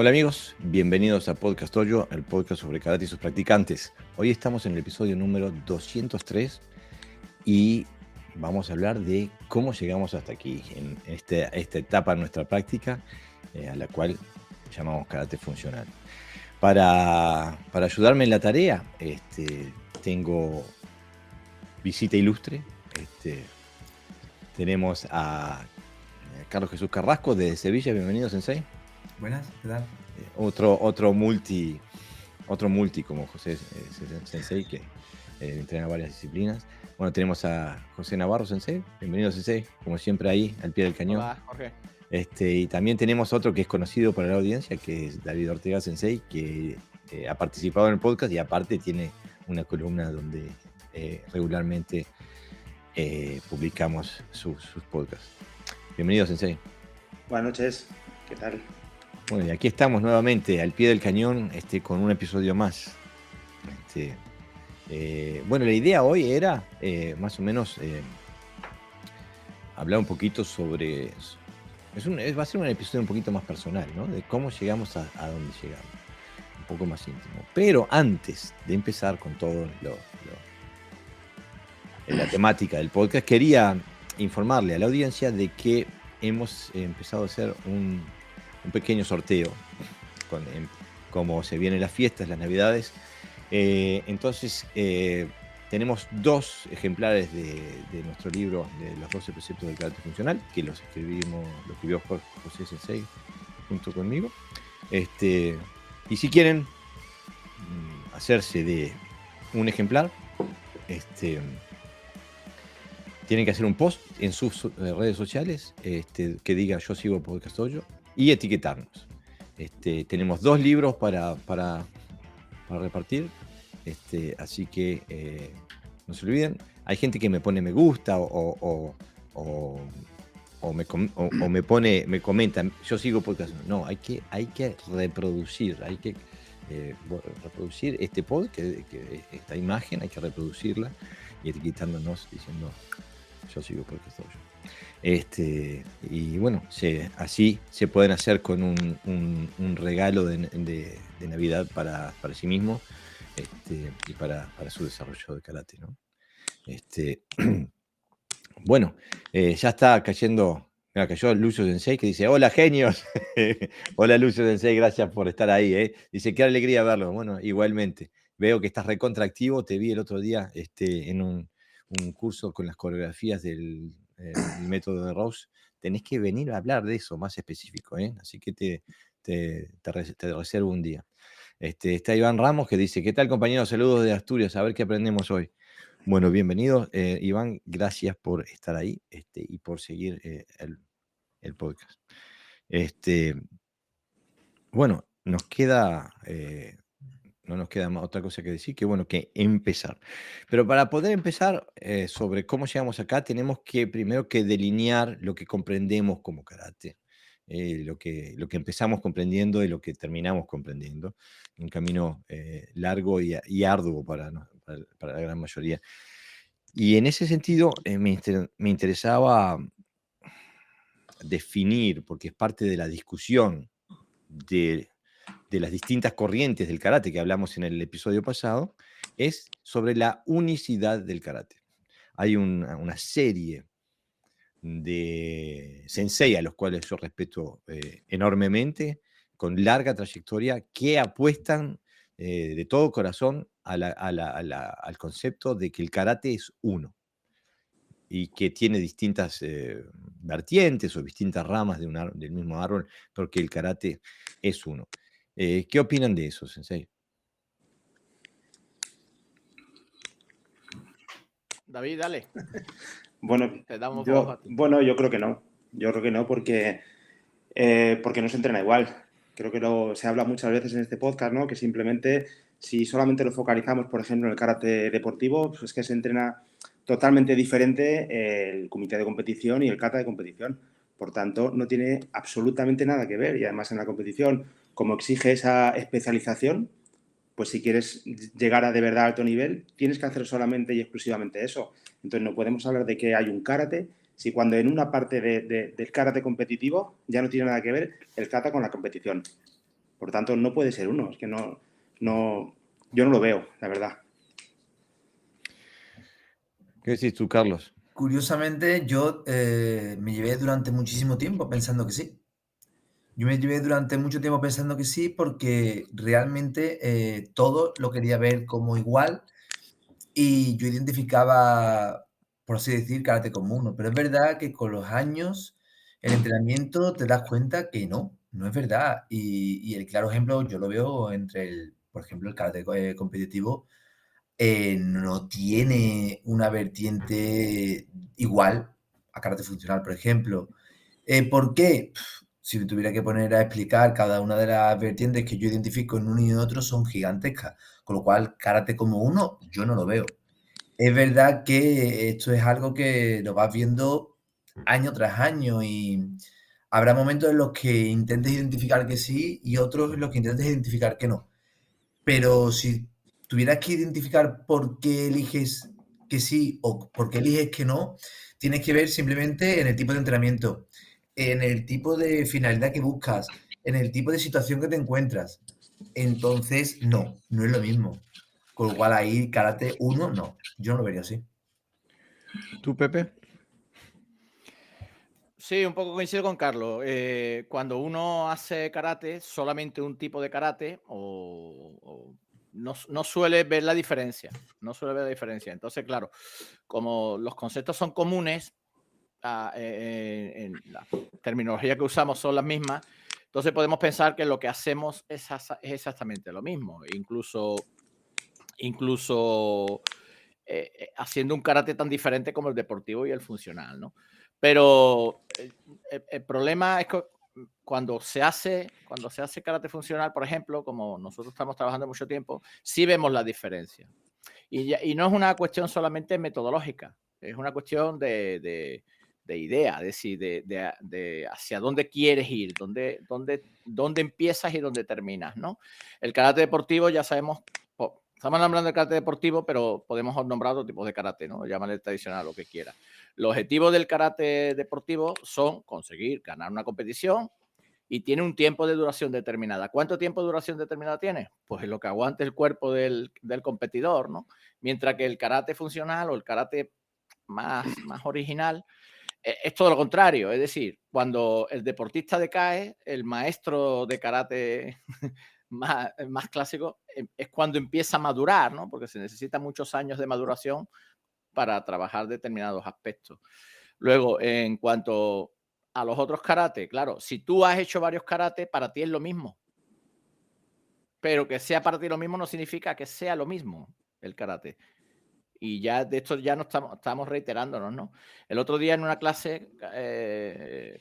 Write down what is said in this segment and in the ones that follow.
Hola amigos, bienvenidos a Podcast Dojo, el podcast sobre karate y sus practicantes. Hoy estamos en el episodio número 203 y vamos a hablar de cómo llegamos hasta aquí, en esta etapa de nuestra práctica, a la cual llamamos karate funcional. Para ayudarme en la tarea, tengo visita ilustre. Tenemos a Carlos Jesús Carrasco de Sevilla. Bienvenido, Sensei. Buenas, ¿qué tal? Otro multi como José Sensei, que entrena varias disciplinas. Bueno, tenemos a José Navarro Sensei. Bienvenido, Sensei, como siempre ahí, al pie del cañón. Hola, Jorge. Y también tenemos otro que es conocido para la audiencia, que es David Ortega Sensei, que ha participado en el podcast y aparte tiene una columna donde regularmente publicamos sus podcasts. Bienvenido, Sensei. Buenas noches, ¿qué tal? Bueno, y aquí estamos nuevamente al pie del cañón con un episodio más. Bueno, la idea hoy era más o menos hablar un poquito sobre... va a ser un episodio un poquito más personal, ¿no? De cómo llegamos a donde llegamos. Un poco más íntimo. Pero antes de empezar con todo la temática del podcast, quería informarle a la audiencia de que hemos empezado a hacer un pequeño sorteo, como se vienen las fiestas, las navidades. Entonces tenemos 2 ejemplares de nuestro libro de los 12 preceptos del karate funcional, que lo escribió José Sensei junto conmigo. Y si quieren hacerse de un ejemplar, tienen que hacer un post en sus redes sociales que diga yo sigo Podcast Dojo y etiquetarnos. Tenemos 2 libros para repartir, así que no se olviden. Hay gente que me pone me gusta o me comenta yo sigo Podcast. No, hay que reproducir, reproducir este podcast, que esta imagen hay que reproducirla y etiquetándonos diciendo yo sigo Podcast Dojo. Y bueno, así se pueden hacer con un regalo de Navidad para sí mismo y para su desarrollo de karate, ¿no? Bueno, ya está cayendo. Mira, cayó Lucio Sensei que dice: hola, genios. Hola, Lucio Sensei, gracias por estar ahí. Dice: qué alegría verlo. Bueno, igualmente. Veo que estás recontraactivo. Te vi el otro día en un curso con las coreografías del método de Rose. Tenés que venir a hablar de eso más específico, así que te reservo un día. Está Iván Ramos que dice: ¿qué tal, compañero? Saludos de Asturias, a ver qué aprendemos hoy. Bueno, bienvenido, Iván, gracias por estar ahí y por seguir el podcast. Bueno, no nos queda otra cosa que decir que, bueno, que empezar. Pero para poder empezar sobre cómo llegamos acá, tenemos que primero que delinear lo que comprendemos como karate. Lo que empezamos comprendiendo y lo que terminamos comprendiendo. Un camino largo y arduo para la gran mayoría. Y en ese sentido me interesaba definir, porque es parte de la discusión de las distintas corrientes del karate que hablamos en el episodio pasado, es sobre la unicidad del karate. Hay una serie de sensei a los cuales yo respeto enormemente, con larga trayectoria, que apuestan de todo corazón al concepto de que el karate es uno y que tiene distintas vertientes o distintas ramas del mismo árbol, porque el karate es uno. ¿Qué opinan de eso, Sensei? David, dale. Bueno, Te damos voz a ti. yo creo que no. Yo creo que no porque no se entrena igual. Creo que se habla muchas veces en este podcast, ¿no? Que simplemente, si solamente lo focalizamos, por ejemplo, en el karate deportivo, pues es que se entrena totalmente diferente el comité de competición y el kata de competición. Por tanto, no tiene absolutamente nada que ver. Y además en la competición, como exige esa especialización, pues si quieres llegar a de verdad alto nivel, tienes que hacer solamente y exclusivamente eso. Entonces no podemos hablar de que hay un karate si cuando en una parte del karate competitivo ya no tiene nada que ver el kata con la competición. Por tanto, no puede ser uno. Es que no, yo no lo veo, la verdad. ¿Qué decís tú, Carlos? Curiosamente, yo me llevé durante muchísimo tiempo pensando que sí. Yo me llevé durante mucho tiempo pensando que sí porque realmente todo lo quería ver como igual y yo identificaba, por así decir, karate como uno. Pero es verdad que con los años, el entrenamiento te das cuenta que no es verdad. Y el claro ejemplo yo lo veo por ejemplo, el karate competitivo no tiene una vertiente igual a karate funcional, por ejemplo. ¿Por qué? Si me tuviera que poner a explicar cada una de las vertientes que yo identifico en uno y en otro son gigantescas, con lo cual karate como uno yo no lo veo. Es verdad que esto es algo que lo vas viendo año tras año y habrá momentos en los que intentes identificar que sí y otros en los que intentes identificar que no. Pero si tuvieras que identificar por qué eliges que sí o por qué eliges que no, tienes que ver simplemente en el tipo de entrenamiento, en el tipo de finalidad que buscas, en el tipo de situación que te encuentras. Entonces, no es lo mismo. Con lo cual ahí karate 1, no. Yo no lo vería así. ¿Tú, Pepe? Sí, un poco coincido con Carlos. Cuando uno hace karate, solamente un tipo de karate, no suele ver la diferencia. No suele ver la diferencia. Entonces, claro, como los conceptos son comunes, en la terminología que usamos son las mismas, entonces podemos pensar que lo que hacemos es exactamente lo mismo. Incluso haciendo un karate tan diferente como el deportivo y el funcional, ¿no? Pero el problema es que cuando se hace karate funcional, por ejemplo, como nosotros estamos trabajando mucho tiempo, sí vemos la diferencia. Y no es una cuestión solamente metodológica, es una cuestión de idea, es decir, de hacia dónde quieres ir, dónde empiezas y dónde terminas, ¿no? El karate deportivo ya sabemos, estamos hablando de karate deportivo, pero podemos nombrar otros tipos de karate, ¿no? Llámale tradicional, lo que quieras. Los objetivos del karate deportivo son conseguir ganar una competición y tiene un tiempo de duración determinada. ¿Cuánto tiempo de duración determinada tiene? Pues lo que aguante el cuerpo del competidor, ¿no? Mientras que el karate funcional o el karate más original es todo lo contrario. Es decir, cuando el deportista decae, el maestro de karate más clásico es cuando empieza a madurar, ¿no? Porque se necesitan muchos años de maduración para trabajar determinados aspectos. Luego, en cuanto a los otros karate, claro, si tú has hecho varios karate, para ti es lo mismo. Pero que sea para ti lo mismo no significa que sea lo mismo el karate. Y ya de esto ya no estamos reiterándonos, ¿no? El otro día en una clase,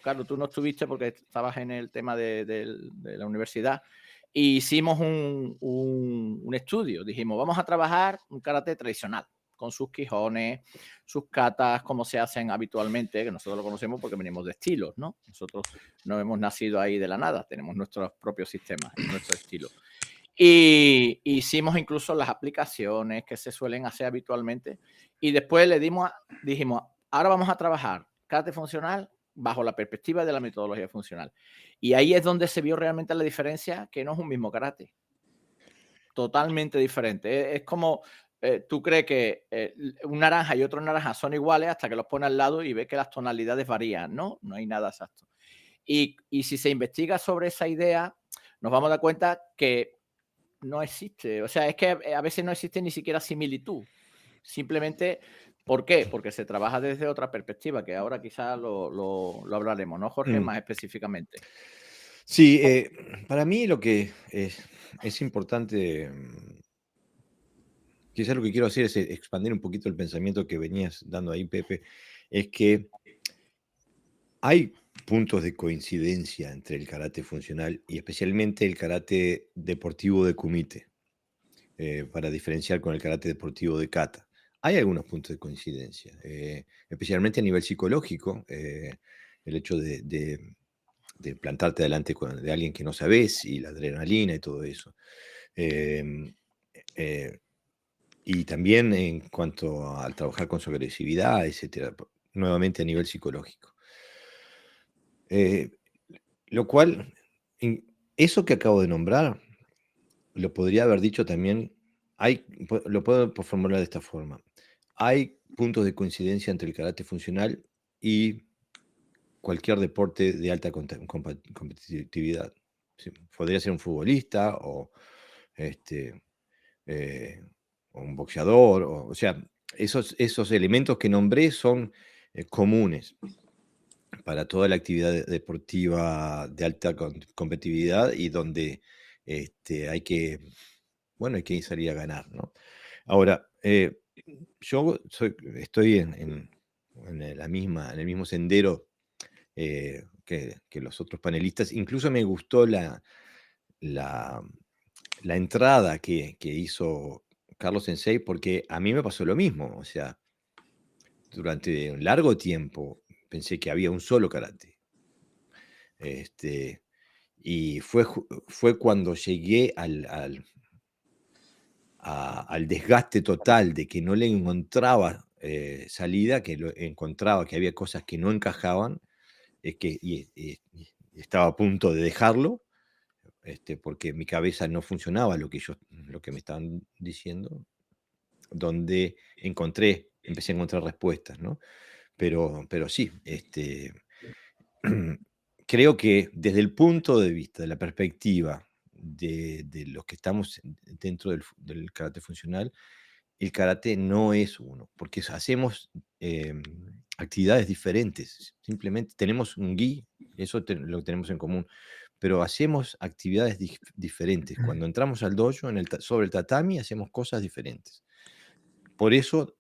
Carlos, tú no estuviste porque estabas en el tema de la universidad, e hicimos un estudio. Dijimos, vamos a trabajar un karate tradicional, con sus quijones, sus katas, como se hacen habitualmente, que nosotros lo conocemos porque venimos de estilos, ¿no? Nosotros no hemos nacido ahí de la nada, tenemos nuestros propios sistemas, nuestro estilo. Y hicimos incluso las aplicaciones que se suelen hacer habitualmente. Y después dijimos, ahora vamos a trabajar karate funcional bajo la perspectiva de la metodología funcional. Y ahí es donde se vio realmente la diferencia, que no es un mismo karate. Totalmente diferente. Es como tú crees que un naranja y otro naranja son iguales hasta que los pones al lado y ves que las tonalidades varían, ¿no? No hay nada exacto. Y si se investiga sobre esa idea, nos vamos a dar cuenta que no existe. O sea, es que a veces no existe ni siquiera similitud. Simplemente, ¿por qué? Porque se trabaja desde otra perspectiva, que ahora quizás lo hablaremos, ¿no, Jorge? Más específicamente. Sí, para mí lo que es importante, quizás lo que quiero hacer es expandir un poquito el pensamiento que venías dando ahí, Pepe, es que hay puntos de coincidencia entre el karate funcional y especialmente el karate deportivo de kumite, para diferenciar con el karate deportivo de kata. Hay algunos puntos de coincidencia, especialmente a nivel psicológico, el hecho de plantarte delante de alguien que no sabes y la adrenalina y todo eso. Y también en cuanto al trabajar con su agresividad, etcétera, nuevamente a nivel psicológico. Lo cual eso que acabo de nombrar, lo podría haber dicho también, lo puedo formular de esta forma. Hay puntos de coincidencia entre el karate funcional y cualquier deporte de alta competitividad. Sí, podría ser un futbolista o un boxeador, o sea, esos elementos que nombré son comunes para toda la actividad deportiva de alta competitividad y donde hay que salir a ganar, ¿no? Ahora, yo estoy en el mismo sendero que los otros panelistas. Incluso me gustó la entrada que hizo Carlos Sensei, porque a mí me pasó lo mismo. O sea, durante un largo tiempo pensé que había un solo karate. Y fue cuando llegué al desgaste total de que no le encontraba salida, que encontraba que había cosas que no encajaban, y estaba a punto de dejarlo, porque mi cabeza no funcionaba lo que me estaban diciendo, donde empecé a encontrar respuestas, ¿no? Pero sí, creo que desde el punto de vista, de la perspectiva de los que estamos dentro del karate funcional, el karate no es uno, porque hacemos actividades diferentes. Simplemente tenemos un gi, eso lo tenemos en común, pero hacemos actividades diferentes. Cuando entramos al dojo, sobre el tatami, hacemos cosas diferentes. Por eso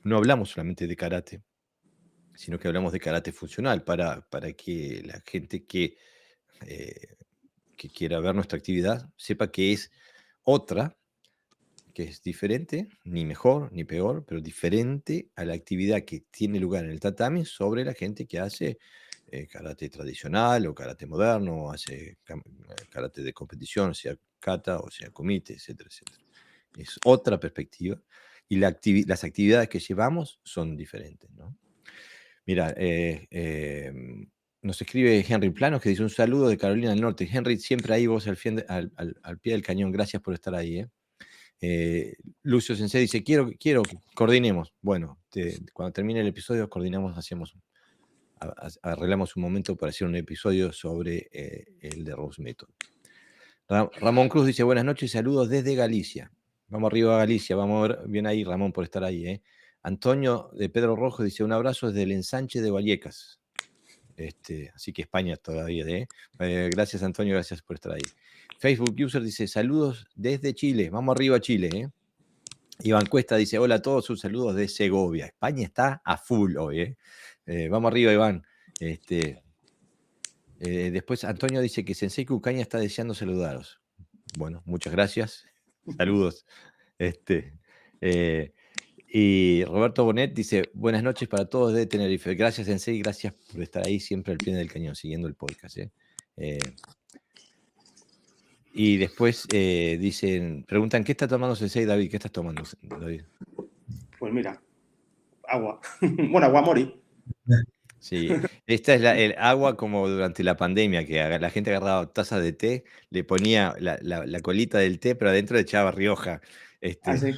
no hablamos solamente de karate, sino que hablamos de karate funcional, para que la gente que quiera ver nuestra actividad sepa que es otra, que es diferente, ni mejor ni peor, pero diferente a la actividad que tiene lugar en el tatami sobre la gente que hace karate tradicional o karate moderno, o hace karate de competición, o sea kata, o sea kumite, etcétera, etcétera. Es otra perspectiva y las actividades que llevamos son diferentes, ¿no? Mira, nos escribe Henry Planos, que dice un saludo de Carolina del Norte. Henry, siempre ahí vos al pie del cañón. Gracias por estar ahí. Lucio Sensei dice, quiero que coordinemos. Bueno, cuando termine el episodio coordinamos, arreglamos un momento para hacer un episodio sobre el de Rose Method. Ramón Cruz dice, buenas noches, saludos desde Galicia. Vamos arriba a Galicia, vamos a ver, bien ahí Ramón por estar ahí. Antonio de Pedro Rojo dice, un abrazo desde el ensanche de Vallecas. Así que España todavía. Gracias Antonio, gracias por estar ahí. Facebook User dice, saludos desde Chile, vamos arriba a Chile. Iván Cuesta dice, hola a todos, sus saludos de Segovia. España está a full hoy. Vamos arriba, Iván. Después Antonio dice que Sensei Cucaña está deseando saludaros. Bueno, muchas gracias. Saludos. Y Roberto Bonet dice, buenas noches para todos de Tenerife. Gracias, Sensei, gracias por estar ahí siempre al pie del cañón, siguiendo el podcast. Y después preguntan, ¿qué está tomando Sensei, David? ¿Qué estás tomando, David? Pues mira, agua. Bueno, agua mori. Sí, esta es el agua como durante la pandemia, que la gente agarraba tazas de té, le ponía la colita del té, pero adentro le echaba Rioja. Sí.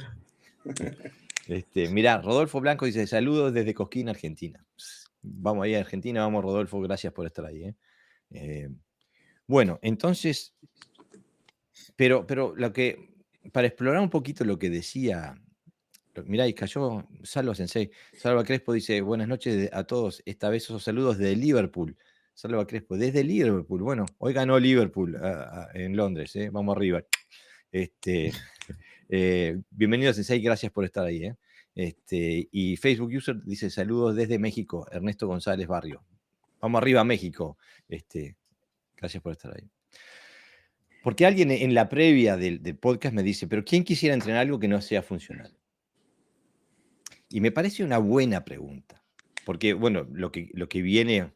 Mirá, Rodolfo Blanco dice, saludos desde Cosquín, Argentina. Vamos ahí a Argentina, vamos Rodolfo, gracias por estar ahí. Bueno, entonces, pero para explorar un poquito lo que decía, mirá, y cayó Salva Sensei. Salva Crespo dice, buenas noches a todos, esta vez esos saludos de Liverpool. Salva Crespo, desde Liverpool. Bueno, hoy ganó Liverpool en Londres, vamos arriba. Bienvenido Sensei, gracias por estar ahí. Y Facebook User dice, saludos desde México, Ernesto González Barrio. Vamos arriba, México. Gracias por estar ahí. Porque alguien en la previa del podcast me dice, pero ¿quién quisiera entrenar algo que no sea funcional? Y me parece una buena pregunta, porque, bueno, lo que viene,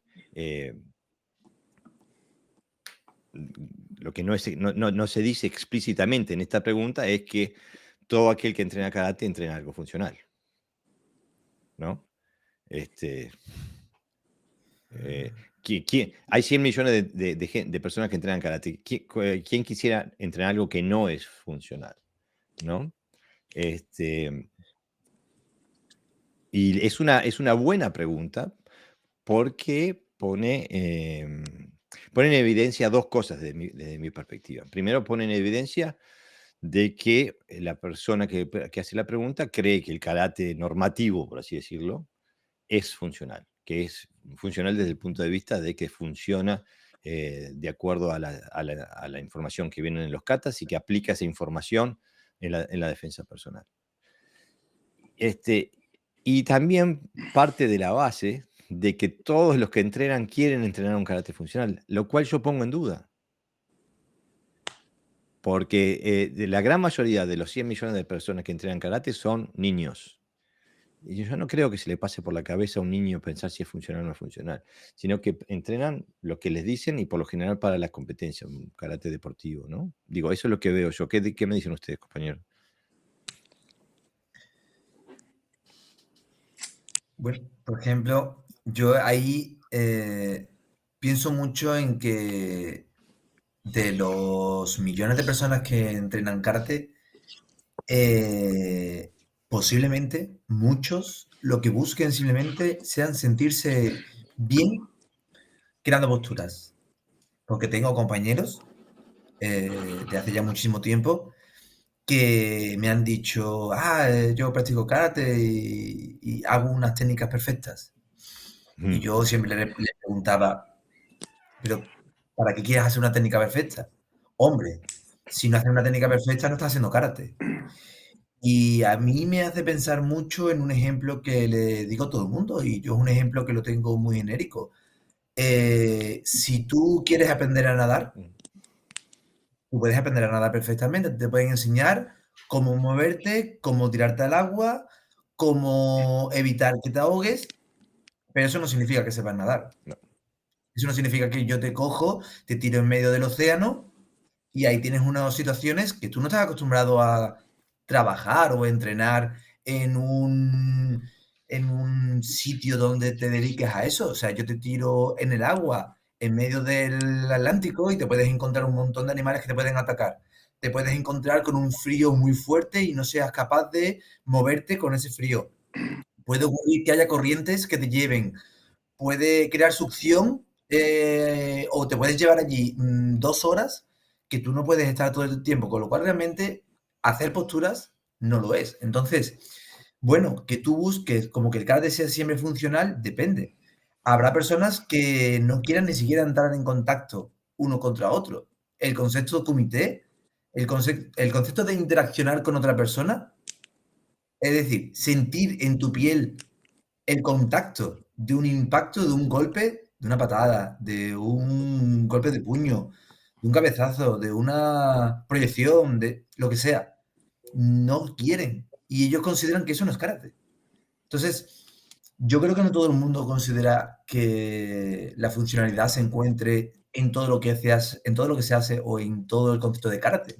lo que no se dice explícitamente en esta pregunta es que todo aquel que entrena karate entrena algo funcional, ¿no? Hay 100 millones de personas que entrenan karate. ¿Quién quisiera entrenar algo que no es funcional? ¿No? Y es una buena pregunta porque pone en evidencia dos cosas desde mi perspectiva. Primero, pone en evidencia de que la persona que hace la pregunta cree que el karate normativo, por así decirlo, es funcional, que es funcional desde el punto de vista de que funciona de acuerdo a la información que viene en los katas y que aplica esa información en la defensa personal. Y también parte de la base de que todos los que entrenan quieren entrenar un karate funcional, lo cual yo pongo en duda. Porque de la gran mayoría de los 100 millones de personas que entrenan karate son niños. Y yo no creo que se le pase por la cabeza a un niño pensar si es funcional o no es funcional, sino que entrenan lo que les dicen y por lo general para las competencias, un karate deportivo, ¿no? Digo, eso es lo que veo yo. ¿Qué me dicen ustedes, compañeros? Bueno, por ejemplo, yo ahí pienso mucho en que de los millones de personas que entrenan karate, posiblemente muchos lo que busquen simplemente sean sentirse bien creando posturas. Porque tengo compañeros de hace ya muchísimo tiempo que me han dicho, yo practico karate y hago unas técnicas perfectas. Y yo siempre le preguntaba, pero ¿para qué quieres hacer una técnica perfecta? Hombre, si no haces una técnica perfecta no estás haciendo karate. Y a mí me hace pensar mucho en un ejemplo que le digo a todo el mundo, y yo es un ejemplo que lo tengo muy genérico. Si tú quieres aprender a nadar, tú puedes aprender a nadar perfectamente. Te pueden enseñar cómo moverte, cómo tirarte al agua, cómo evitar que te ahogues, pero eso no significa que sepas nadar. No. Eso no significa que yo te cojo, te tiro en medio del océano y ahí tienes unas situaciones que tú no estás acostumbrado a trabajar o entrenar en un sitio donde te dediques a eso. O sea, yo te tiro en el agua, en medio del Atlántico, y te puedes encontrar un montón de animales que te pueden atacar. Te puedes encontrar con un frío muy fuerte y no seas capaz de moverte con ese frío. Puede ocurrir que haya corrientes que te lleven. Puede crear succión o te puedes llevar allí 2 horas que tú no puedes estar todo el tiempo, con lo cual realmente hacer posturas no lo es. Entonces, bueno, que tú busques como que el karate sea siempre funcional, depende. Habrá personas que no quieran ni siquiera entrar en contacto uno contra otro. El concepto de comité, el concepto de interaccionar con otra persona, es decir, sentir en tu piel el contacto de un impacto, de un golpe, de una patada, de un golpe de puño, de un cabezazo, de una proyección, de lo que sea, no quieren. Y ellos consideran que eso no es karate. Entonces, yo creo que no todo el mundo considera que la funcionalidad se encuentre en todo lo que en todo lo que se hace o en todo el concepto de karate.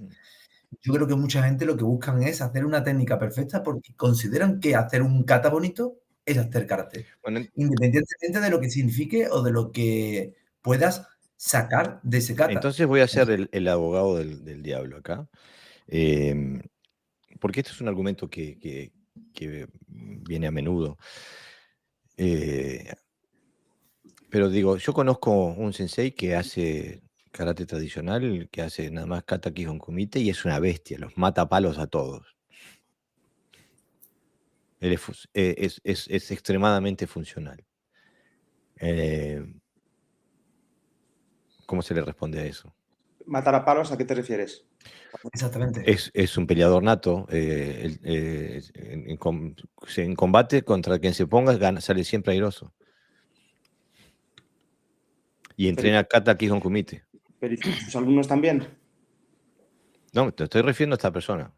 Yo creo que mucha gente lo que buscan es hacer una técnica perfecta porque consideran que hacer un kata bonito es hacer karate. Bueno, Independientemente de lo que signifique o de lo que puedas sacar de ese kata. entonces voy a ser el abogado del diablo acá. Porque este es un argumento que viene a menudo. Pero digo, yo conozco un sensei que hace karate tradicional, que hace nada más kata kihon kumite y es una bestia, los mata a palos a todos. Él es extremadamente funcional. ¿Cómo se le responde a eso? ¿Matar a palos a qué te refieres? Exactamente. Es un peleador nato. En combate contra quien se ponga sale siempre airoso. Y entrena kata kihon kumite. ¿Pero y sus alumnos también? No, te estoy refiriendo a esta persona.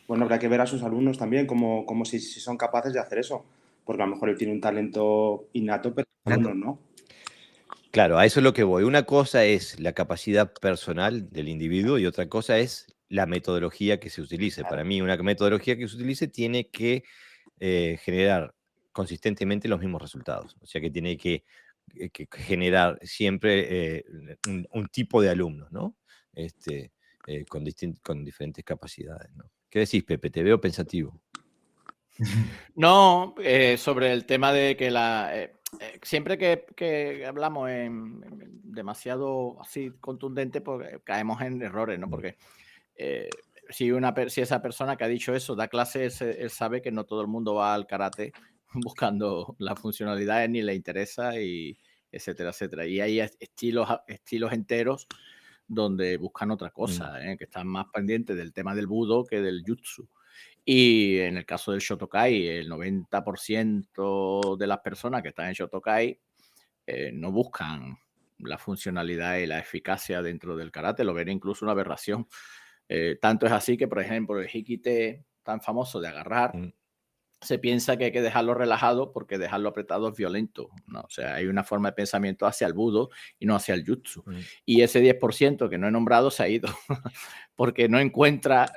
Bueno, habrá que ver a sus alumnos también, como si son capaces de hacer eso. Porque a lo mejor él tiene un talento innato, pero los alumnos no. Claro, a eso es lo que voy. Una cosa es la capacidad personal del individuo y otra cosa es la metodología que se utilice. Claro. Para mí, una metodología que se utilice tiene que generar consistentemente los mismos resultados. O sea que tiene que que generar siempre un tipo de alumnos, ¿no? Con diferentes capacidades, ¿no? ¿Qué decís, Pepe? Te veo pensativo. No, sobre el tema de que siempre que hablamos demasiado así contundente, pues caemos en errores, ¿no? Porque si esa persona que ha dicho eso da clases, él sabe que no todo el mundo va al karate buscando las funcionalidades ni le interesa, y etcétera, etcétera. Y hay estilos enteros donde buscan otra cosa, que están más pendientes del tema del budo que del jutsu. Y en el caso del Shotokai, el 90% de las personas que están en Shotokai no buscan la funcionalidad y la eficacia dentro del karate, lo ven incluso una aberración. Tanto es así que, por ejemplo, el Hikite tan famoso de agarrar, se piensa que hay que dejarlo relajado porque dejarlo apretado es violento, ¿no? O sea, hay una forma de pensamiento hacia el budo y no hacia el jutsu. Y ese 10% que no he nombrado se ha ido porque no encuentra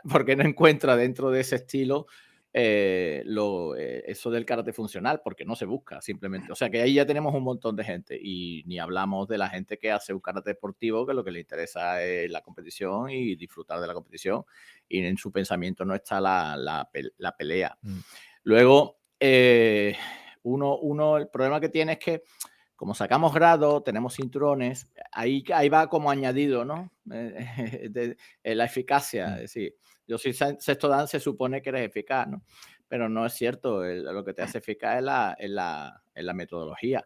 dentro de ese estilo eso del karate funcional, porque no se busca simplemente. O sea, que ahí ya tenemos un montón de gente, y ni hablamos de la gente que hace un karate deportivo, que lo que le interesa es la competición y disfrutar de la competición, y en su pensamiento no está la pelea. Luego, el problema que tiene es que, como sacamos grados, tenemos cinturones, ahí va como añadido, ¿no? La eficacia. Es decir, yo soy sexto dan, se supone que eres eficaz, ¿no? Pero no es cierto. Lo que te hace eficaz es la metodología.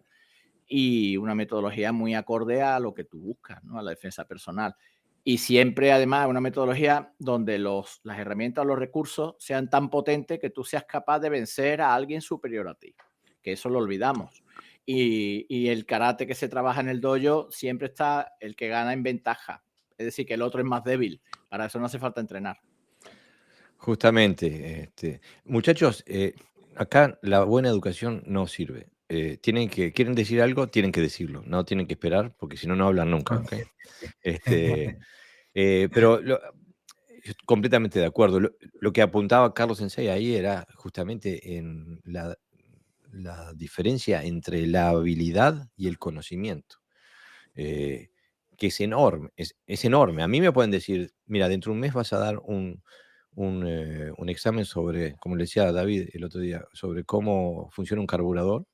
Y una metodología muy acorde a lo que tú buscas, ¿no? A la defensa personal. Y siempre, además, una metodología donde las herramientas o los recursos sean tan potentes que tú seas capaz de vencer a alguien superior a ti, que eso lo olvidamos. Y el karate que se trabaja en el dojo, siempre está el que gana en ventaja, es decir, que el otro es más débil. Para eso no hace falta entrenar. Justamente, muchachos, acá la buena educación no sirve. Quieren decir algo, tienen que decirlo, no tienen que esperar, porque si no, no hablan nunca, ¿ok? Pero completamente de acuerdo. Lo que apuntaba Carlos Sensei ahí era justamente en la diferencia entre la habilidad y el conocimiento, que es enorme, es enorme. A mí me pueden decir, mira, dentro de un mes vas a dar un examen sobre, como le decía David el otro día, sobre cómo funciona un carburador.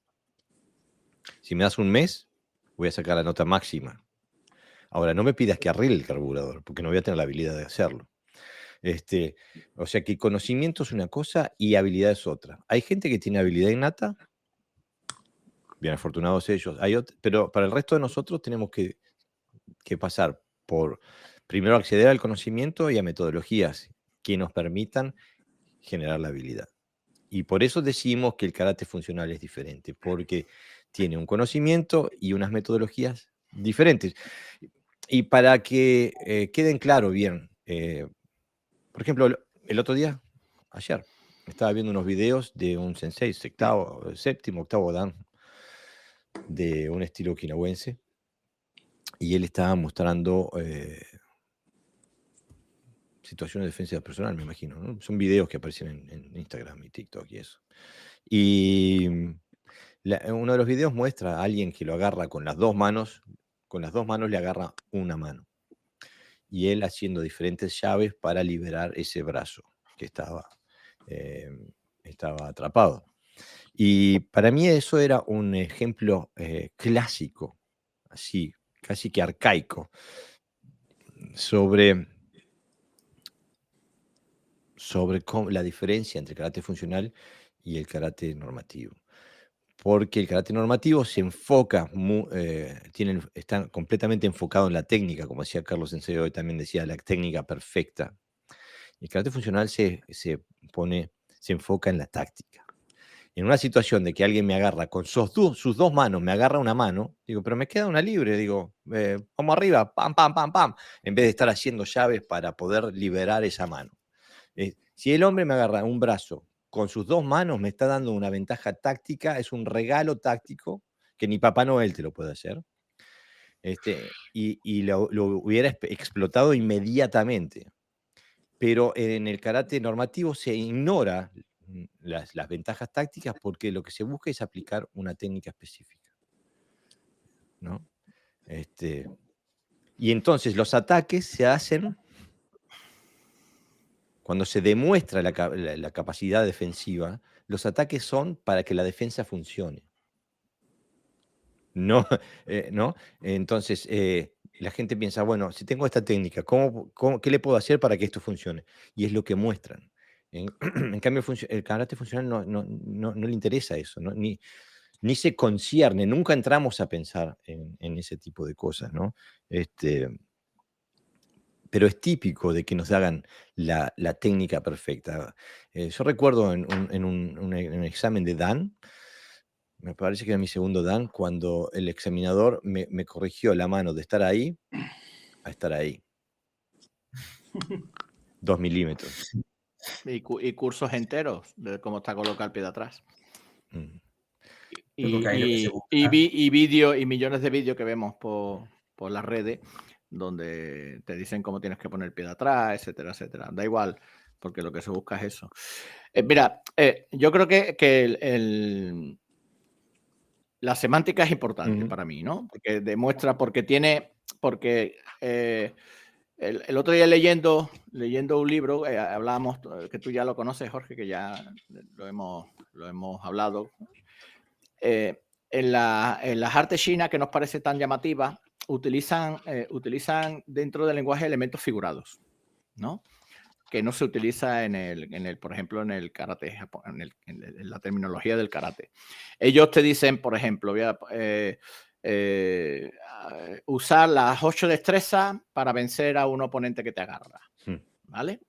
Si me das un mes, voy a sacar la nota máxima. Ahora, no me pidas que arregle el carburador, porque no voy a tener la habilidad de hacerlo. O sea que conocimiento es una cosa y habilidad es otra. Hay gente que tiene habilidad innata, bien afortunados ellos, pero para el resto de nosotros tenemos que pasar por, primero, acceder al conocimiento y a metodologías que nos permitan generar la habilidad. Y por eso decimos que el karate funcional es diferente, porque tiene un conocimiento y unas metodologías diferentes. Y para que queden claro bien, por ejemplo, el otro día, ayer, estaba viendo unos videos de un sensei séptimo, octavo dan, de un estilo okinawense, y él estaba mostrando situaciones de defensa personal, me imagino, ¿no? Son videos que aparecen en Instagram y TikTok y eso. Y uno de los videos muestra a alguien que lo agarra con las dos manos le agarra una mano. Y él haciendo diferentes llaves para liberar ese brazo que estaba atrapado. Y para mí eso era un ejemplo clásico, así, casi que arcaico, sobre la diferencia entre el karate funcional y el karate normativo. Porque el karate normativo se enfoca, está completamente enfocado en la técnica, como decía Carlos Sensei hoy, también decía la técnica perfecta. El karate funcional se enfoca en la táctica. En una situación de que alguien me agarra con sus dos manos, me agarra una mano, digo, pero me queda una libre, digo, vamos arriba, pam, pam, pam, pam, en vez de estar haciendo llaves para poder liberar esa mano. Si el hombre me agarra un brazo con sus dos manos, me está dando una ventaja táctica, es un regalo táctico que ni Papá Noel te lo puede hacer. Y lo hubiera explotado inmediatamente. Pero en el karate normativo se ignora las ventajas tácticas porque lo que se busca es aplicar una técnica específica. ¿no? Y entonces los ataques se hacen cuando se demuestra la capacidad defensiva, los ataques son para que la defensa funcione. No, ¿no? Entonces, la gente piensa, bueno, si tengo esta técnica, ¿qué le puedo hacer para que esto funcione? Y es lo que muestran. En cambio, el karate funcional no le interesa eso, ¿no? Ni se concierne, nunca entramos a pensar en ese tipo de cosas, ¿no? Pero es típico de que nos hagan la técnica perfecta. Yo recuerdo en un examen de Dan, me parece que era mi segundo Dan, cuando el examinador me corrigió la mano de estar ahí a estar ahí. 2 milímetros. Y cursos enteros de cómo está colocado el pie de atrás. Mm. Y vídeos y millones de vídeos que vemos por las redes donde te dicen cómo tienes que poner el pie de atrás, etcétera, etcétera. Da igual, porque lo que se busca es eso. Mira, yo creo que la semántica es importante para mí, ¿no? Porque demuestra, el otro día leyendo un libro, hablábamos, que tú ya lo conoces, Jorge, que ya lo hemos hablado. En las artes chinas, que nos parece tan llamativas, utilizan dentro del lenguaje elementos figurados, ¿no? Que no se utiliza por ejemplo, en el karate, en la terminología del karate. Ellos te dicen, por ejemplo, usar las 8 destrezas para vencer a un oponente que te agarra, ¿vale?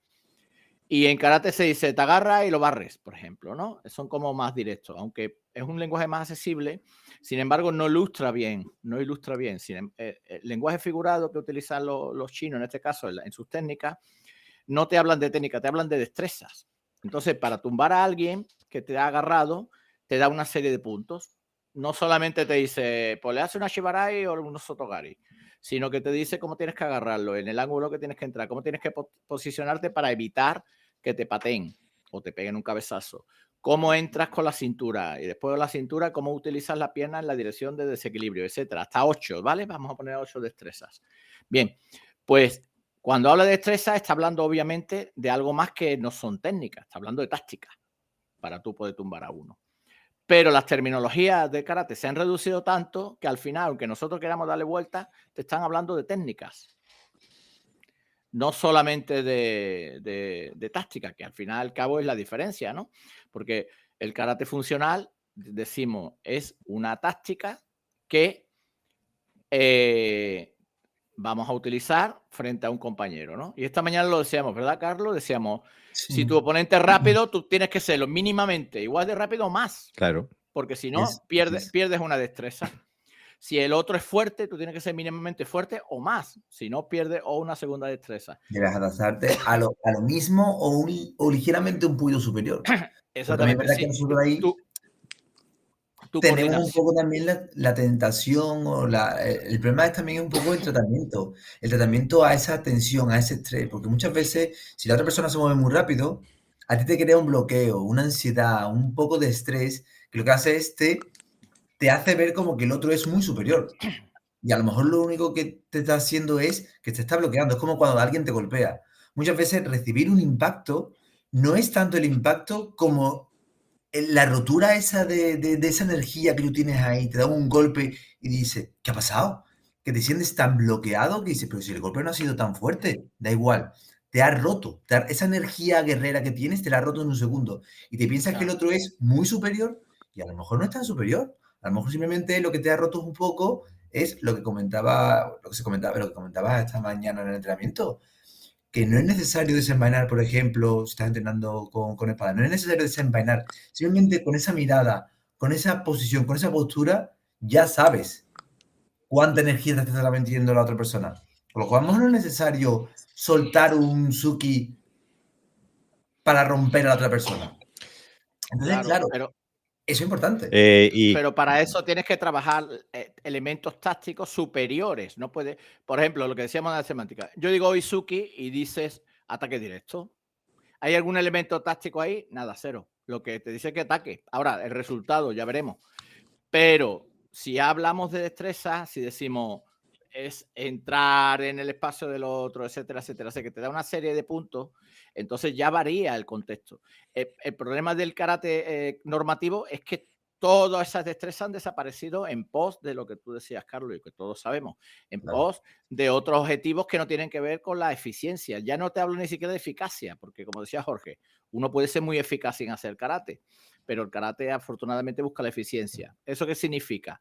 Y en karate se dice, te agarra y lo barres, por ejemplo, ¿no? Son como más directos, aunque es un lenguaje más accesible, sin embargo, no ilustra bien. El lenguaje figurado que utilizan los chinos, en este caso, en sus técnicas, no te hablan de técnica, te hablan de destrezas. Entonces, para tumbar a alguien que te ha agarrado, te da una serie de puntos. No solamente te dice, pues le hace una shibarai o unos sotogari, sino que te dice cómo tienes que agarrarlo, en el ángulo que tienes que entrar, cómo tienes que posicionarte para evitar que te pateen o te peguen un cabezazo, cómo entras con la cintura y después de la cintura, cómo utilizas la pierna en la dirección de desequilibrio, etcétera. Hasta 8, ¿vale? Vamos a poner 8 destrezas. Bien, pues cuando habla de destreza está hablando obviamente de algo más que no son técnicas, está hablando de tácticas para tú poder tumbar a uno. Pero las terminologías de karate se han reducido tanto que al final, aunque nosotros queramos darle vuelta, te están hablando de técnicas. No solamente de táctica, que al final al cabo es la diferencia, ¿no? Porque el karate funcional, decimos, es una táctica que vamos a utilizar frente a un compañero, ¿no? Y esta mañana lo decíamos, ¿verdad, Carlos? Decíamos, sí. Si tu oponente es rápido, tú tienes que serlo mínimamente igual de rápido o más. Claro. Porque si no, pierdes una destreza. Si el otro es fuerte, tú tienes que ser mínimamente fuerte o más. Si no, pierdes o una segunda destreza. Debes adaptarte a lo mismo o ligeramente un poquito superior. Exactamente. Porque es verdad que nosotros ahí tenemos un poco también la tentación o el problema es también un poco el tratamiento a esa tensión, a ese estrés, porque muchas veces si la otra persona se mueve muy rápido, a ti te crea un bloqueo, una ansiedad, un poco de estrés, que lo que hace es te hace ver como que el otro es muy superior. Y a lo mejor lo único que te está haciendo es que te está bloqueando. Es como cuando alguien te golpea. Muchas veces recibir un impacto no es tanto el impacto como la rotura esa de esa energía que tú tienes ahí. Te da un golpe y dices, ¿qué ha pasado? Que te sientes tan bloqueado que dices, pero si el golpe no ha sido tan fuerte, da igual. Te ha roto. Esa energía guerrera que tienes te la ha roto en un segundo. Y te piensas que el otro es muy superior y a lo mejor no es tan superior. A lo mejor simplemente lo que te ha roto un poco es lo que comentaba esta mañana en el entrenamiento, que no es necesario desenvainar, por ejemplo, si estás entrenando con espada, no es necesario desenvainar, simplemente con esa mirada, con esa posición, con esa postura, ya sabes cuánta energía te está metiendo la otra persona. Por lo cual no es necesario soltar un Suki para romper a la otra persona. Entonces, claro, eso es importante. Pero para eso tienes que trabajar elementos tácticos superiores. No puede, por ejemplo, lo que decíamos en la semántica. Yo digo Izuki y dices ataque directo. ¿Hay algún elemento táctico ahí? Nada, cero. Lo que te dice que ataque. Ahora, el resultado ya veremos. Pero si hablamos de destreza, si decimos es entrar en el espacio del otro, etcétera, etcétera, que te da una serie de puntos, entonces ya varía el contexto. El problema del karate normativo es que todas esas destrezas han desaparecido en pos de lo que tú decías, Carlos, y que todos sabemos, en pos de otros objetivos que no tienen que ver con la eficiencia. Ya no te hablo ni siquiera de eficacia, porque como decía Jorge, uno puede ser muy eficaz sin hacer karate, pero el karate afortunadamente busca la eficiencia. ¿Eso qué significa?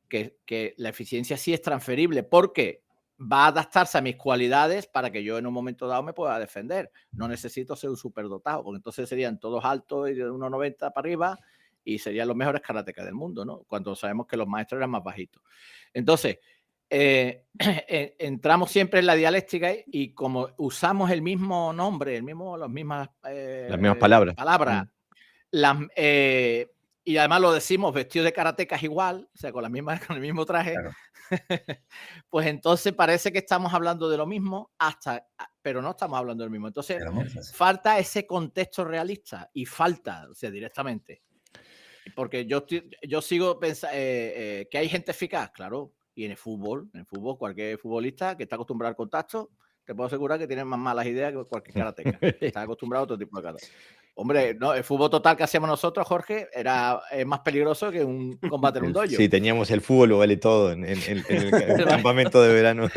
Que la eficiencia sí es transferible, porque va a adaptarse a mis cualidades para que yo en un momento dado me pueda defender. No necesito ser un superdotado, porque entonces serían todos altos y de 1,90 para arriba y serían los mejores karatecas del mundo, ¿no? Cuando sabemos que los maestros eran más bajitos. Entonces, entramos siempre en la dialéctica y como usamos el mismo nombre, las mismas palabras. Y además lo decimos vestido de karatecas igual, o sea, con el mismo traje, Claro. pues entonces parece que estamos hablando de lo mismo, pero no estamos hablando del mismo. Entonces, falta ese contexto realista y falta, o sea, directamente. Porque yo sigo pensando que hay gente eficaz, claro, y en el fútbol, cualquier futbolista que está acostumbrado al contacto, te puedo asegurar que tiene más malas ideas que cualquier karateca. Está acostumbrado a otro tipo de karate. Hombre, no, el fútbol total que hacíamos nosotros, Jorge, es más peligroso que un combate en un dojo. Sí, teníamos el fútbol, lo vale todo en el campamento de verano.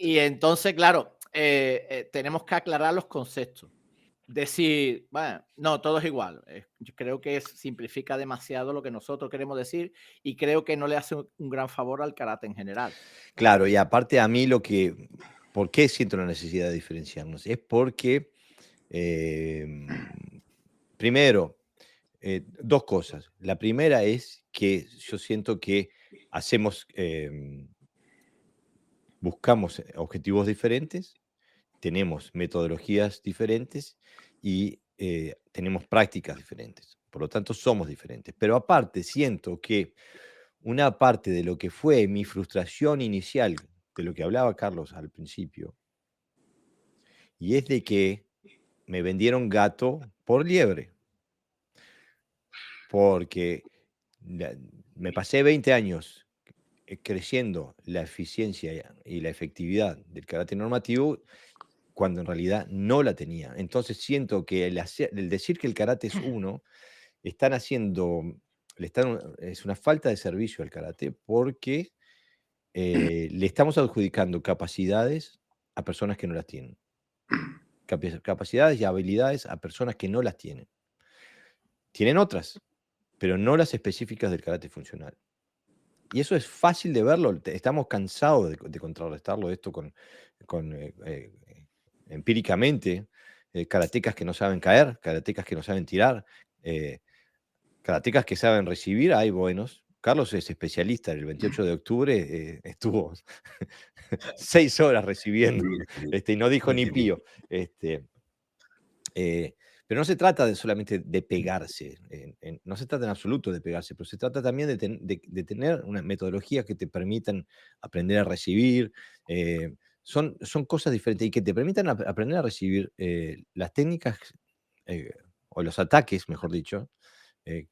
Y entonces, claro, tenemos que aclarar los conceptos. Decir, bueno, no, todo es igual. Yo creo que simplifica demasiado lo que nosotros queremos decir y creo que no le hace un gran favor al karate en general. Claro, y aparte a mí ¿por qué siento la necesidad de diferenciarnos? Es porque, primero, dos cosas. La primera es que yo siento que buscamos objetivos diferentes, tenemos metodologías diferentes y tenemos prácticas diferentes. Por lo tanto, somos diferentes. Pero aparte, siento que una parte de lo que fue mi frustración inicial, de lo que hablaba Carlos al principio, y es de que me vendieron gato por liebre. Porque me pasé 20 años creciendo la eficiencia y la efectividad del karate normativo cuando en realidad no la tenía. Entonces siento que el decir que el karate es uno, es una falta de servicio al karate porque le estamos adjudicando capacidades a personas que no las tienen. Capacidades y habilidades a personas que no las tienen. Tienen otras, pero no las específicas del karate funcional. Y eso es fácil de verlo. Estamos cansados de contrarrestarlo esto empíricamente. Karatecas que no saben caer, karatecas que no saben tirar, karatecas que saben recibir, hay buenos. Carlos es especialista. El 28 de octubre estuvo 6 horas recibiendo y no dijo ni pío. Pero no se trata solamente de pegarse, no se trata en absoluto de pegarse, pero se trata también de tener una metodología que te permitan aprender a recibir. Son cosas diferentes y que te permitan aprender a recibir las técnicas o los ataques, mejor dicho,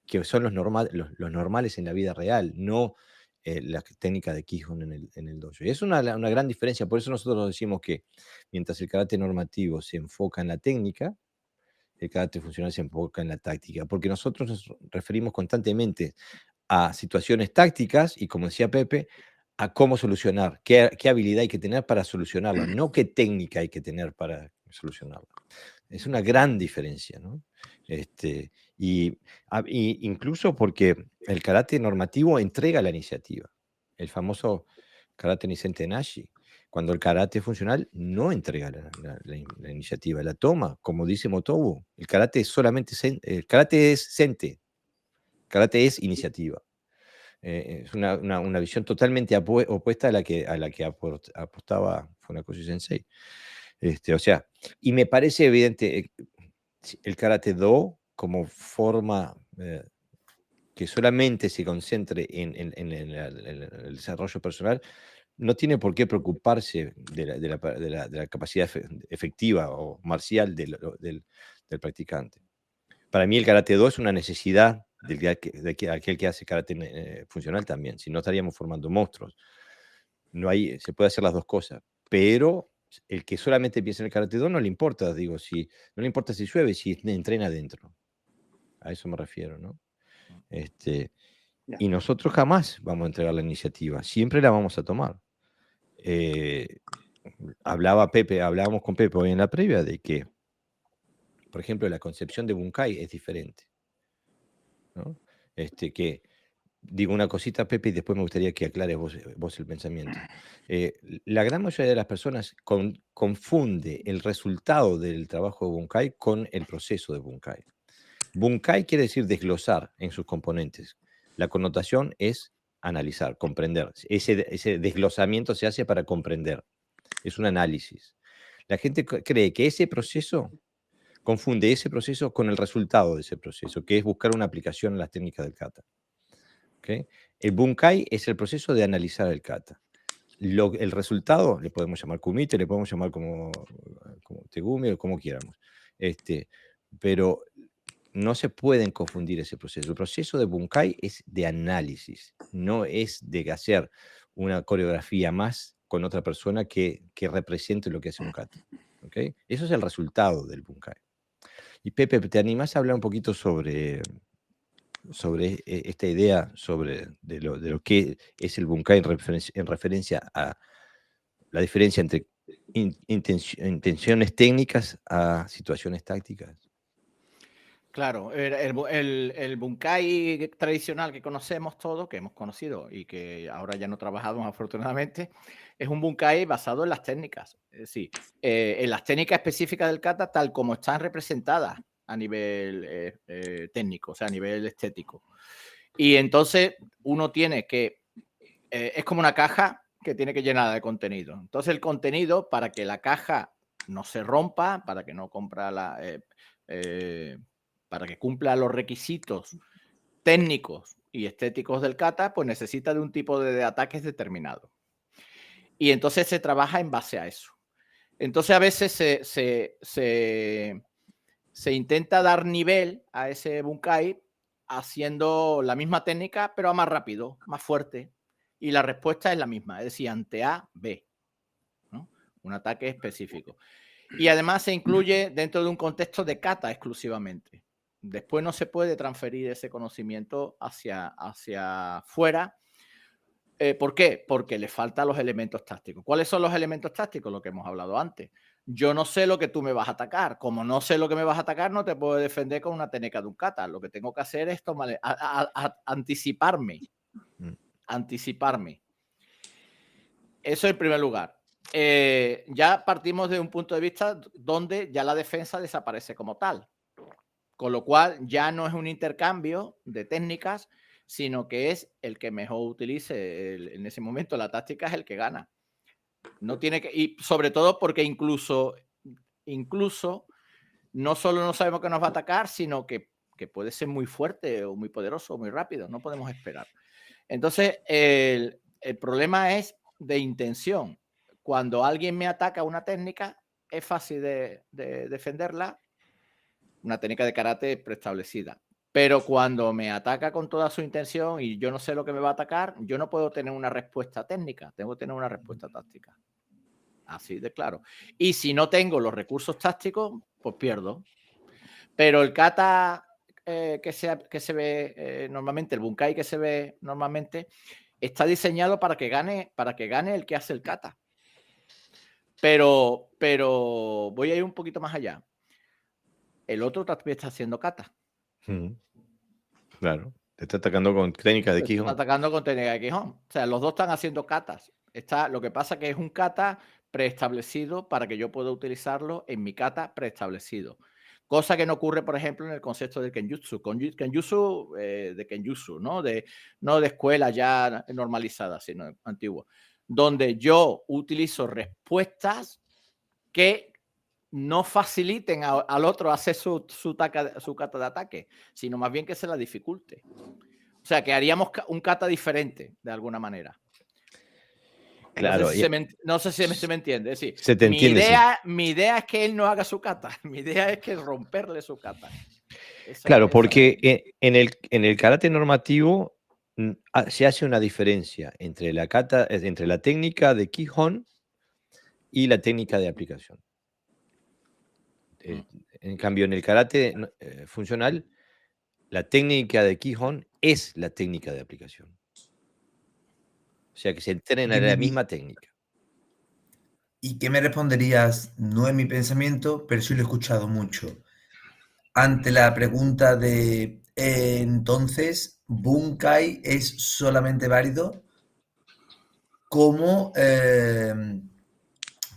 que son los normales en la vida real, no la técnica de Kihon en el dojo. Y es una gran diferencia, por eso nosotros decimos que mientras el karate normativo se enfoca en la técnica, el karate funcional se enfoca en la táctica, porque nosotros nos referimos constantemente a situaciones tácticas y, como decía Pepe, a cómo solucionar, qué habilidad hay que tener para solucionarla, no qué técnica hay que tener para solucionarla. Es una gran diferencia, ¿no? Incluso porque el karate normativo entrega la iniciativa, el famoso karate Nisen Tenashi. Cuando el karate funcional no entrega la iniciativa, la toma, como dice Motobu. El karate es el karate es sente, el karate es iniciativa. Es una visión totalmente opuesta a la que apostaba Funakoshi Sensei. O sea, y me parece evidente el karate do como forma que solamente se concentre en el desarrollo personal, no tiene por qué preocuparse de la capacidad efectiva o marcial del practicante. Para mí el karate do es una necesidad aquel que hace karate funcional también. Si no, estaríamos formando monstruos. Se puede hacer las dos cosas, pero el que solamente piensa en el karate-do no le importa, no le importa si llueve, si entrena adentro. A eso me refiero, ¿no? Y nosotros jamás vamos a entregar la iniciativa, siempre la vamos a tomar. Hablábamos con Pepe hoy en la previa de que, por ejemplo, la concepción de Bunkai es diferente, ¿no? Que digo una cosita, Pepe, y después me gustaría que aclares vos el pensamiento. La gran mayoría de las personas confunde el resultado del trabajo de Bunkai con el proceso de Bunkai. Bunkai quiere decir desglosar en sus componentes. La connotación es analizar, comprender. Ese desglosamiento se hace para comprender. Es un análisis. La gente cree que ese proceso confunde ese proceso con el resultado de ese proceso, que es buscar una aplicación en las técnicas del kata. ¿Okay? El Bunkai es el proceso de analizar el kata. El resultado le podemos llamar kumite, le podemos llamar como tegumi o como quieramos. Pero no se pueden confundir ese proceso. El proceso de Bunkai es de análisis, no es de hacer una coreografía más con otra persona que represente lo que hace un kata. ¿Okay? Eso es el resultado del Bunkai. Y Pepe, ¿te animás a hablar un poquito sobre esta idea de lo que es el Bunkai en referencia a la diferencia entre intenciones técnicas a situaciones tácticas? Claro, el Bunkai tradicional que conocemos todos, que hemos conocido y que ahora ya no trabajamos afortunadamente, es un Bunkai basado en las técnicas. Es decir, en las técnicas específicas del kata tal como están representadas a nivel técnico, o sea, a nivel estético. Y entonces uno tiene que... es como una caja que tiene que llenar de contenido. Entonces el contenido, para que la caja no se rompa, para que no para que cumpla los requisitos técnicos y estéticos del kata, pues necesita de un tipo de ataques determinado. Y entonces se trabaja en base a eso. Entonces a veces se intenta dar nivel a ese Bunkai haciendo la misma técnica, pero a más rápido, más fuerte. Y la respuesta es la misma, es decir, ante A, B, ¿no? Un ataque específico. Y además se incluye dentro de un contexto de kata exclusivamente. Después no se puede transferir ese conocimiento hacia fuera. ¿Por qué? Porque le faltan los elementos tácticos. ¿Cuáles son los elementos tácticos? Lo que hemos hablado antes. Yo no sé lo que tú me vas a atacar. Como no sé lo que me vas a atacar, no te puedo defender con una técnica de un kata. Lo que tengo que hacer es anticiparme. Anticiparme. Eso en primer lugar. Ya partimos de un punto de vista donde ya la defensa desaparece como tal. Con lo cual ya no es un intercambio de técnicas, sino que es el que mejor utilice en ese momento la táctica es el que gana. No tiene que, y sobre todo porque incluso no solo no sabemos que nos va a atacar, sino que puede ser muy fuerte o muy poderoso o muy rápido. No podemos esperar. Entonces, el problema es de intención. Cuando alguien me ataca una técnica, es fácil de defenderla, una técnica de karate preestablecida. Pero cuando me ataca con toda su intención y yo no sé lo que me va a atacar, yo no puedo tener una respuesta técnica, tengo que tener una respuesta táctica. Así de claro. Y si no tengo los recursos tácticos, pues pierdo. Pero el kata que se ve normalmente, el Bunkai que se ve normalmente, está diseñado para que gane el que hace el kata. Pero voy a ir un poquito más allá. El otro también está haciendo kata. Claro, te está atacando con técnica de Kihon. Está atacando con técnica de Kihon. O sea, los dos están haciendo katas. Lo que pasa que es un kata preestablecido para que yo pueda utilizarlo en mi kata preestablecido. Cosa que no ocurre, por ejemplo, en el concepto del Kenjutsu. Kenjutsu de Kenjutsu, no de escuela ya normalizada, sino antigua. Donde yo utilizo respuestas que no faciliten al otro hacer su kata de ataque, sino más bien que se la dificulte. O sea, que haríamos un kata diferente, de alguna manera. Claro. No sé si se me entiende. Es decir, se te entiende, mi idea es que él no haga su kata. Mi idea es que romperle su kata. Claro, Esa- porque en el karate normativo se hace una diferencia entre entre la técnica de Kihon y la técnica de aplicación. Eh, En cambio, en el karate funcional, la técnica de Kihon es la técnica de aplicación. O sea que se entrena en la misma técnica. ¿Y qué me responderías? No es mi pensamiento, pero sí lo he escuchado mucho. Ante la pregunta de, entonces, ¿Bunkai es solamente válido como, a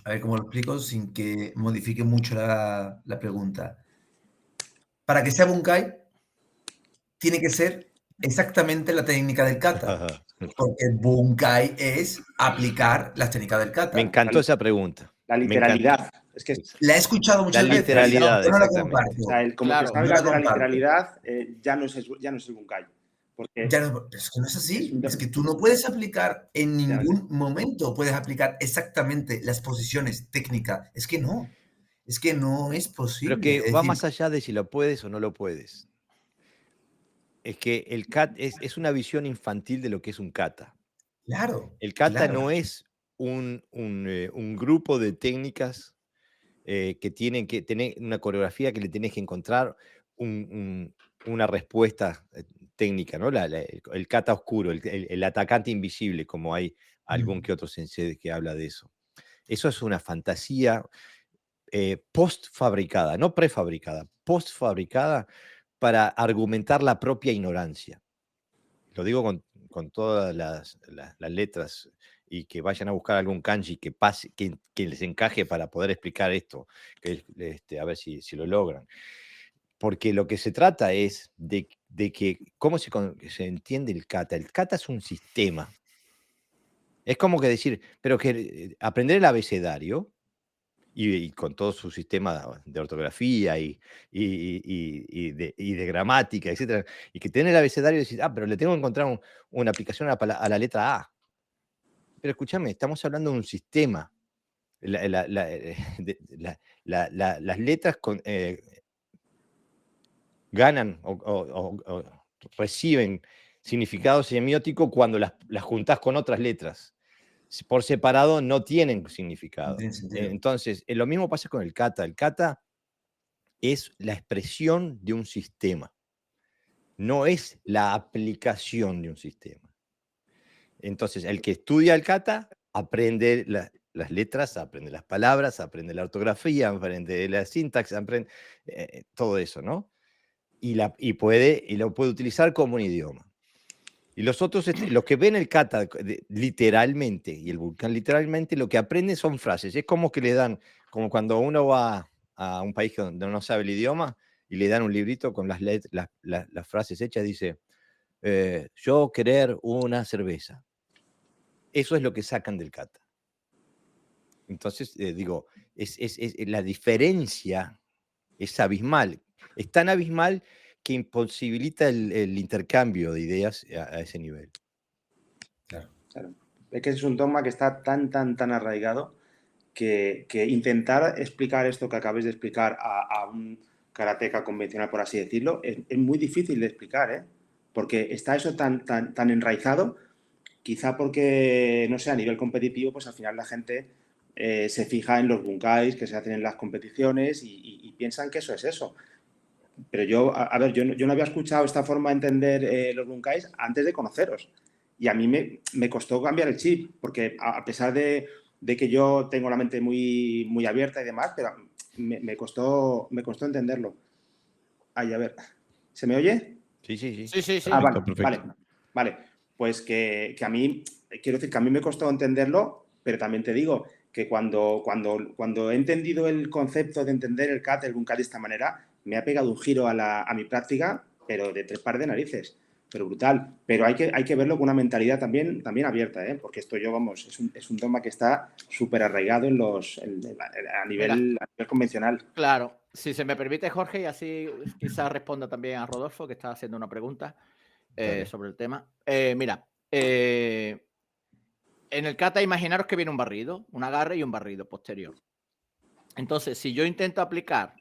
ver cómo lo explico sin que modifique mucho la pregunta? Para que sea Bunkai, tiene que ser exactamente la técnica del kata, porque Bunkai es aplicar las técnicas del Me kata. encantó esa pregunta. La Me encantó. literalidad. Es que La he escuchado La muchas veces, literalidad, aunque no la exactamente. comparto. o sea, como Claro. que sabes No la de la comparto. literalidad, ya no es el Bunkai. Porque Ya no, es que no es Es así. un- Es que tú no puedes aplicar en Efectivamente. ningún momento, puedes aplicar exactamente las posiciones técnicas. Es que no. Es que no es Pero posible. que Es va decir, más allá de si lo puedes o no lo puedes. Es que el kata es una visión infantil de lo que es un kata. claro, El kata claro. no es un grupo de técnicas que tienen que tener una coreografía que le tenés que encontrar una respuesta técnica, ¿no? El kata oscuro, el atacante invisible, como hay algún que otro sensei que habla de eso. Eso es una fantasía post-fabricada, no prefabricada, post-fabricada para argumentar la propia ignorancia. Lo digo con todas las letras y que vayan a buscar algún kanji que les encaje para poder explicar esto, a ver si lo logran. Porque lo que se trata es de que cómo se entiende el kata. El kata es un sistema. Es como que decir, pero que aprender el abecedario y con todo su sistema de ortografía y de gramática, etcétera, y que tener el abecedario y decir, pero le tengo que encontrar una aplicación a la letra A. Pero escúchame, estamos hablando de un sistema. Las letras ganan o reciben significado semiótico cuando las juntás con otras letras. Por separado no tienen No significado. tiene sentido. Entonces, lo mismo pasa con el kata. El kata es la expresión de un sistema, no es la aplicación de un sistema. Entonces, el que estudia el kata aprende las letras, aprende las palabras, aprende la ortografía, aprende la sintaxis, aprende todo eso, ¿no? Y lo puede utilizar como un idioma. Y los otros, los que ven el kata literalmente y el Bunkai literalmente, lo que aprenden son frases. Es como que le dan, como cuando uno va a un país donde no sabe el idioma y le dan un librito con las frases hechas, dice, yo querer una cerveza. Eso es lo que sacan del kata. Entonces, digo, la diferencia es abismal. Es tan abismal que imposibilita el intercambio de ideas a ese nivel. Claro. Claro. Es que es un dogma que está tan arraigado que intentar explicar esto que acabáis de explicar a un karateka convencional, por así decirlo, es muy difícil de explicar, ¿eh? Porque está eso tan enraizado, quizá porque, no sé, a nivel competitivo, pues al final la gente se fija en los bunkais que se hacen en las competiciones y piensan que eso es eso. Pero yo no había escuchado esta forma de entender los bunkais antes de conoceros. Y a mí me costó cambiar el chip, porque a pesar de que yo tengo la mente muy abierta y demás, pero me costó entenderlo. Ay, a ver, ¿se me oye? Sí. Sí. Perfecto. Vale. Pues que a mí, quiero decir que a mí me costó entenderlo, pero también te digo que cuando he entendido el concepto de entender el kata, el bunkai de esta manera, me ha pegado un giro a mi práctica, pero de 3 pares de narices, pero brutal. Pero hay que verlo con una mentalidad también abierta, ¿eh? Porque esto vamos, es un dogma que está súper arraigado a nivel convencional. Claro, si se me permite, Jorge, y así quizás responda también a Rodolfo, que está haciendo una pregunta sobre el tema. Mira, en el kata, imaginaros que viene un barrido, un agarre y un barrido posterior. Entonces, si yo intento aplicar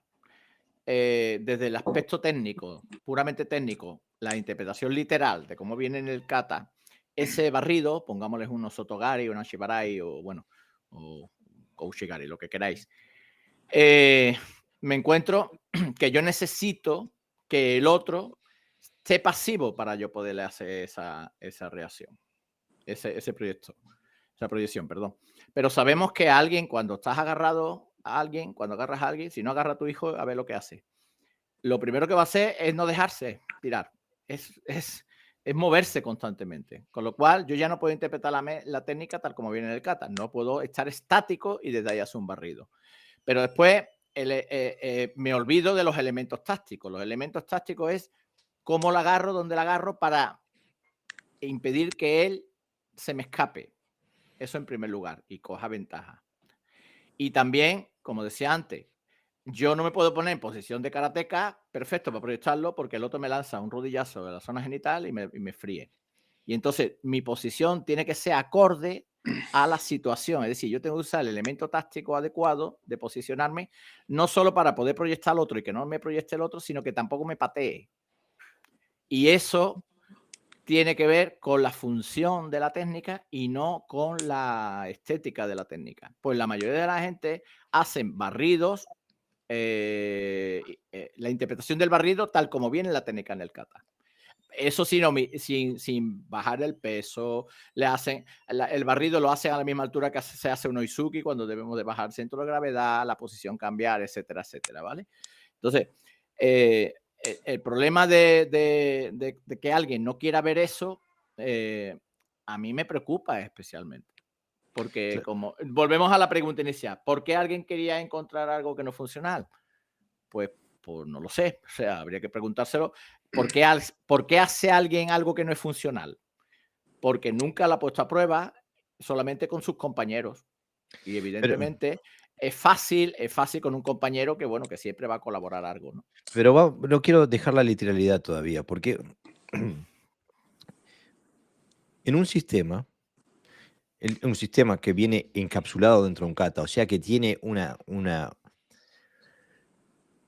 desde el aspecto técnico, puramente técnico, la interpretación literal de cómo viene en el kata, ese barrido, pongámosles un Sotogari, una Shibarai o bueno, o Koushigari, lo que queráis, me encuentro que yo necesito que el otro esté pasivo para yo poderle hacer esa reacción, ese proyecto, esa proyección, perdón. Pero sabemos que alguien, cuando estás agarrado a alguien, cuando agarras a alguien, si no agarra a tu hijo, a ver lo que hace. Lo primero que va a hacer es no dejarse tirar, es moverse constantemente. Con lo cual, yo ya no puedo interpretar la técnica tal como viene en el kata. No puedo estar estático y desde ahí hacer un barrido. Pero después me olvido de los elementos tácticos. Los elementos tácticos es cómo la agarro, dónde la agarro para impedir que él se me escape. Eso en primer lugar y coja ventaja. Y también, como decía antes, yo no me puedo poner en posición de karateka perfecto para proyectarlo porque el otro me lanza un rodillazo de la zona genital y me fríe. Y entonces mi posición tiene que ser acorde a la situación. Es decir, yo tengo que usar el elemento táctico adecuado de posicionarme, no solo para poder proyectar al otro y que no me proyecte el otro, sino que tampoco me patee. Y eso tiene que ver con la función de la técnica y no con la estética de la técnica. Pues la mayoría de la gente hacen barridos, la interpretación del barrido tal como viene la técnica en el kata. Eso sin bajar el peso, le hacen el barrido lo hacen a la misma altura que se hace un oizuki cuando debemos de bajar el centro de gravedad, la posición cambiar, etcétera, etcétera, ¿vale? Entonces, el problema de que alguien no quiera ver eso, a mí me preocupa especialmente. Porque como volvemos a la pregunta inicial, ¿por qué alguien quería encontrar algo que no funcional? Pues no lo sé, o sea, habría que preguntárselo. ¿Por qué hace alguien algo que no es funcional? Porque nunca lo ha puesto a prueba, solamente con sus compañeros. Y evidentemente es fácil con un compañero que, bueno, que siempre va a colaborar algo, ¿no? Pero no quiero dejar la literalidad todavía, porque en un sistema que viene encapsulado dentro de un kata, o sea que tiene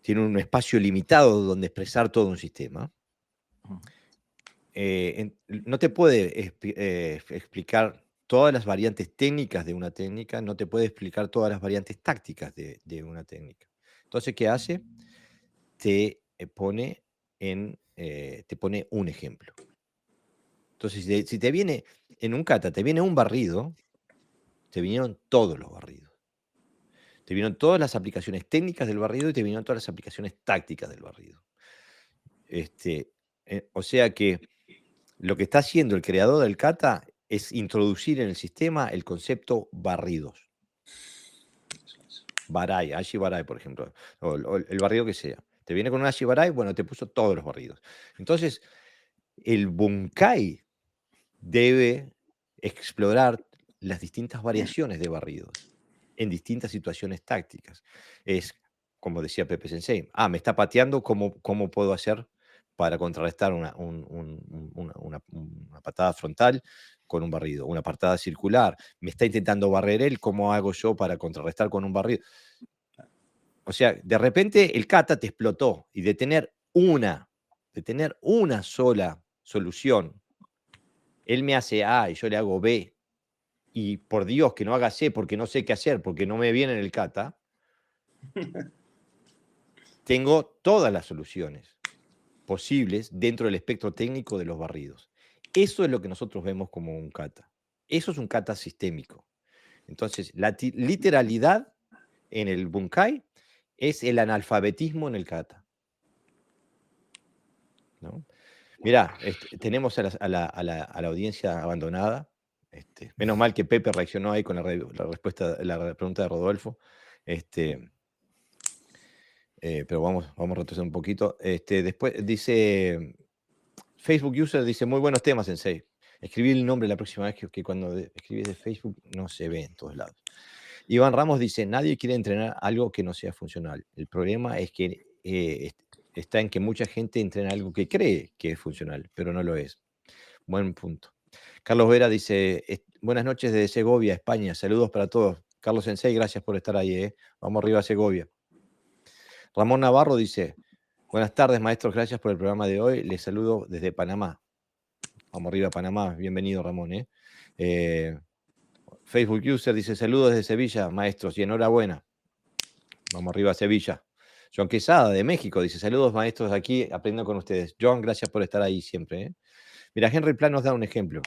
tiene un espacio limitado donde expresar todo un sistema, no te puede explicar todas las variantes técnicas de una técnica, no te puede explicar todas las variantes tácticas de una técnica. Entonces, ¿qué hace? Te pone un ejemplo. Entonces, si te viene en un kata, te viene un barrido, te vinieron todos los barridos. Te vinieron todas las aplicaciones técnicas del barrido y te vinieron todas las aplicaciones tácticas del barrido. O sea que lo que está haciendo el creador del kata es introducir en el sistema el concepto barridos. Barai, Ashi Barai, por ejemplo, o el barrido que sea. Te viene con un Ashi Barai, bueno, te puso todos los barridos. Entonces, el Bunkai debe explorar las distintas variaciones de barridos en distintas situaciones tácticas. Es, como decía Pepe Sensei, me está pateando, ¿cómo puedo hacer para contrarrestar una patada frontal con un barrido? Una patada circular. Me está intentando barrer él, ¿cómo hago yo para contrarrestar con un barrido? O sea, de repente el kata te explotó y de tener una sola solución, él me hace A y yo le hago B, y por Dios que no haga C porque no sé qué hacer, porque no me viene en el kata, tengo todas las soluciones posibles dentro del espectro técnico de los barridos. Eso es lo que nosotros vemos como un kata. Eso es un kata sistémico. Entonces, la literalidad en el Bunkai es el analfabetismo en el kata, ¿no? Mirá, tenemos a la audiencia abandonada. Menos mal que Pepe reaccionó ahí con la respuesta, la pregunta de Rodolfo. Pero vamos a retroceder un poquito. Después dice, Facebook User dice, muy buenos temas, Sensei. Escribí el nombre la próxima vez que cuando escribís de Facebook no se ve en todos lados. Iván Ramos dice, nadie quiere entrenar algo que no sea funcional. El problema es que está en que mucha gente entrena algo que cree que es funcional, pero no lo es. Buen punto. Carlos Vera dice, buenas noches desde Segovia, España. Saludos para todos. Carlos Sensei, gracias por estar ahí. Vamos arriba a Segovia. Ramón Navarro dice, buenas tardes, maestros, gracias por el programa de hoy. Les saludo desde Panamá. Vamos arriba, Panamá. Bienvenido, Ramón. Facebook User dice, saludos desde Sevilla, maestros, y enhorabuena. Vamos arriba a Sevilla. John Quesada, de México, dice, saludos, maestros, aquí aprendiendo con ustedes. John, gracias por estar ahí siempre. Mira, Henry Plan nos da un ejemplo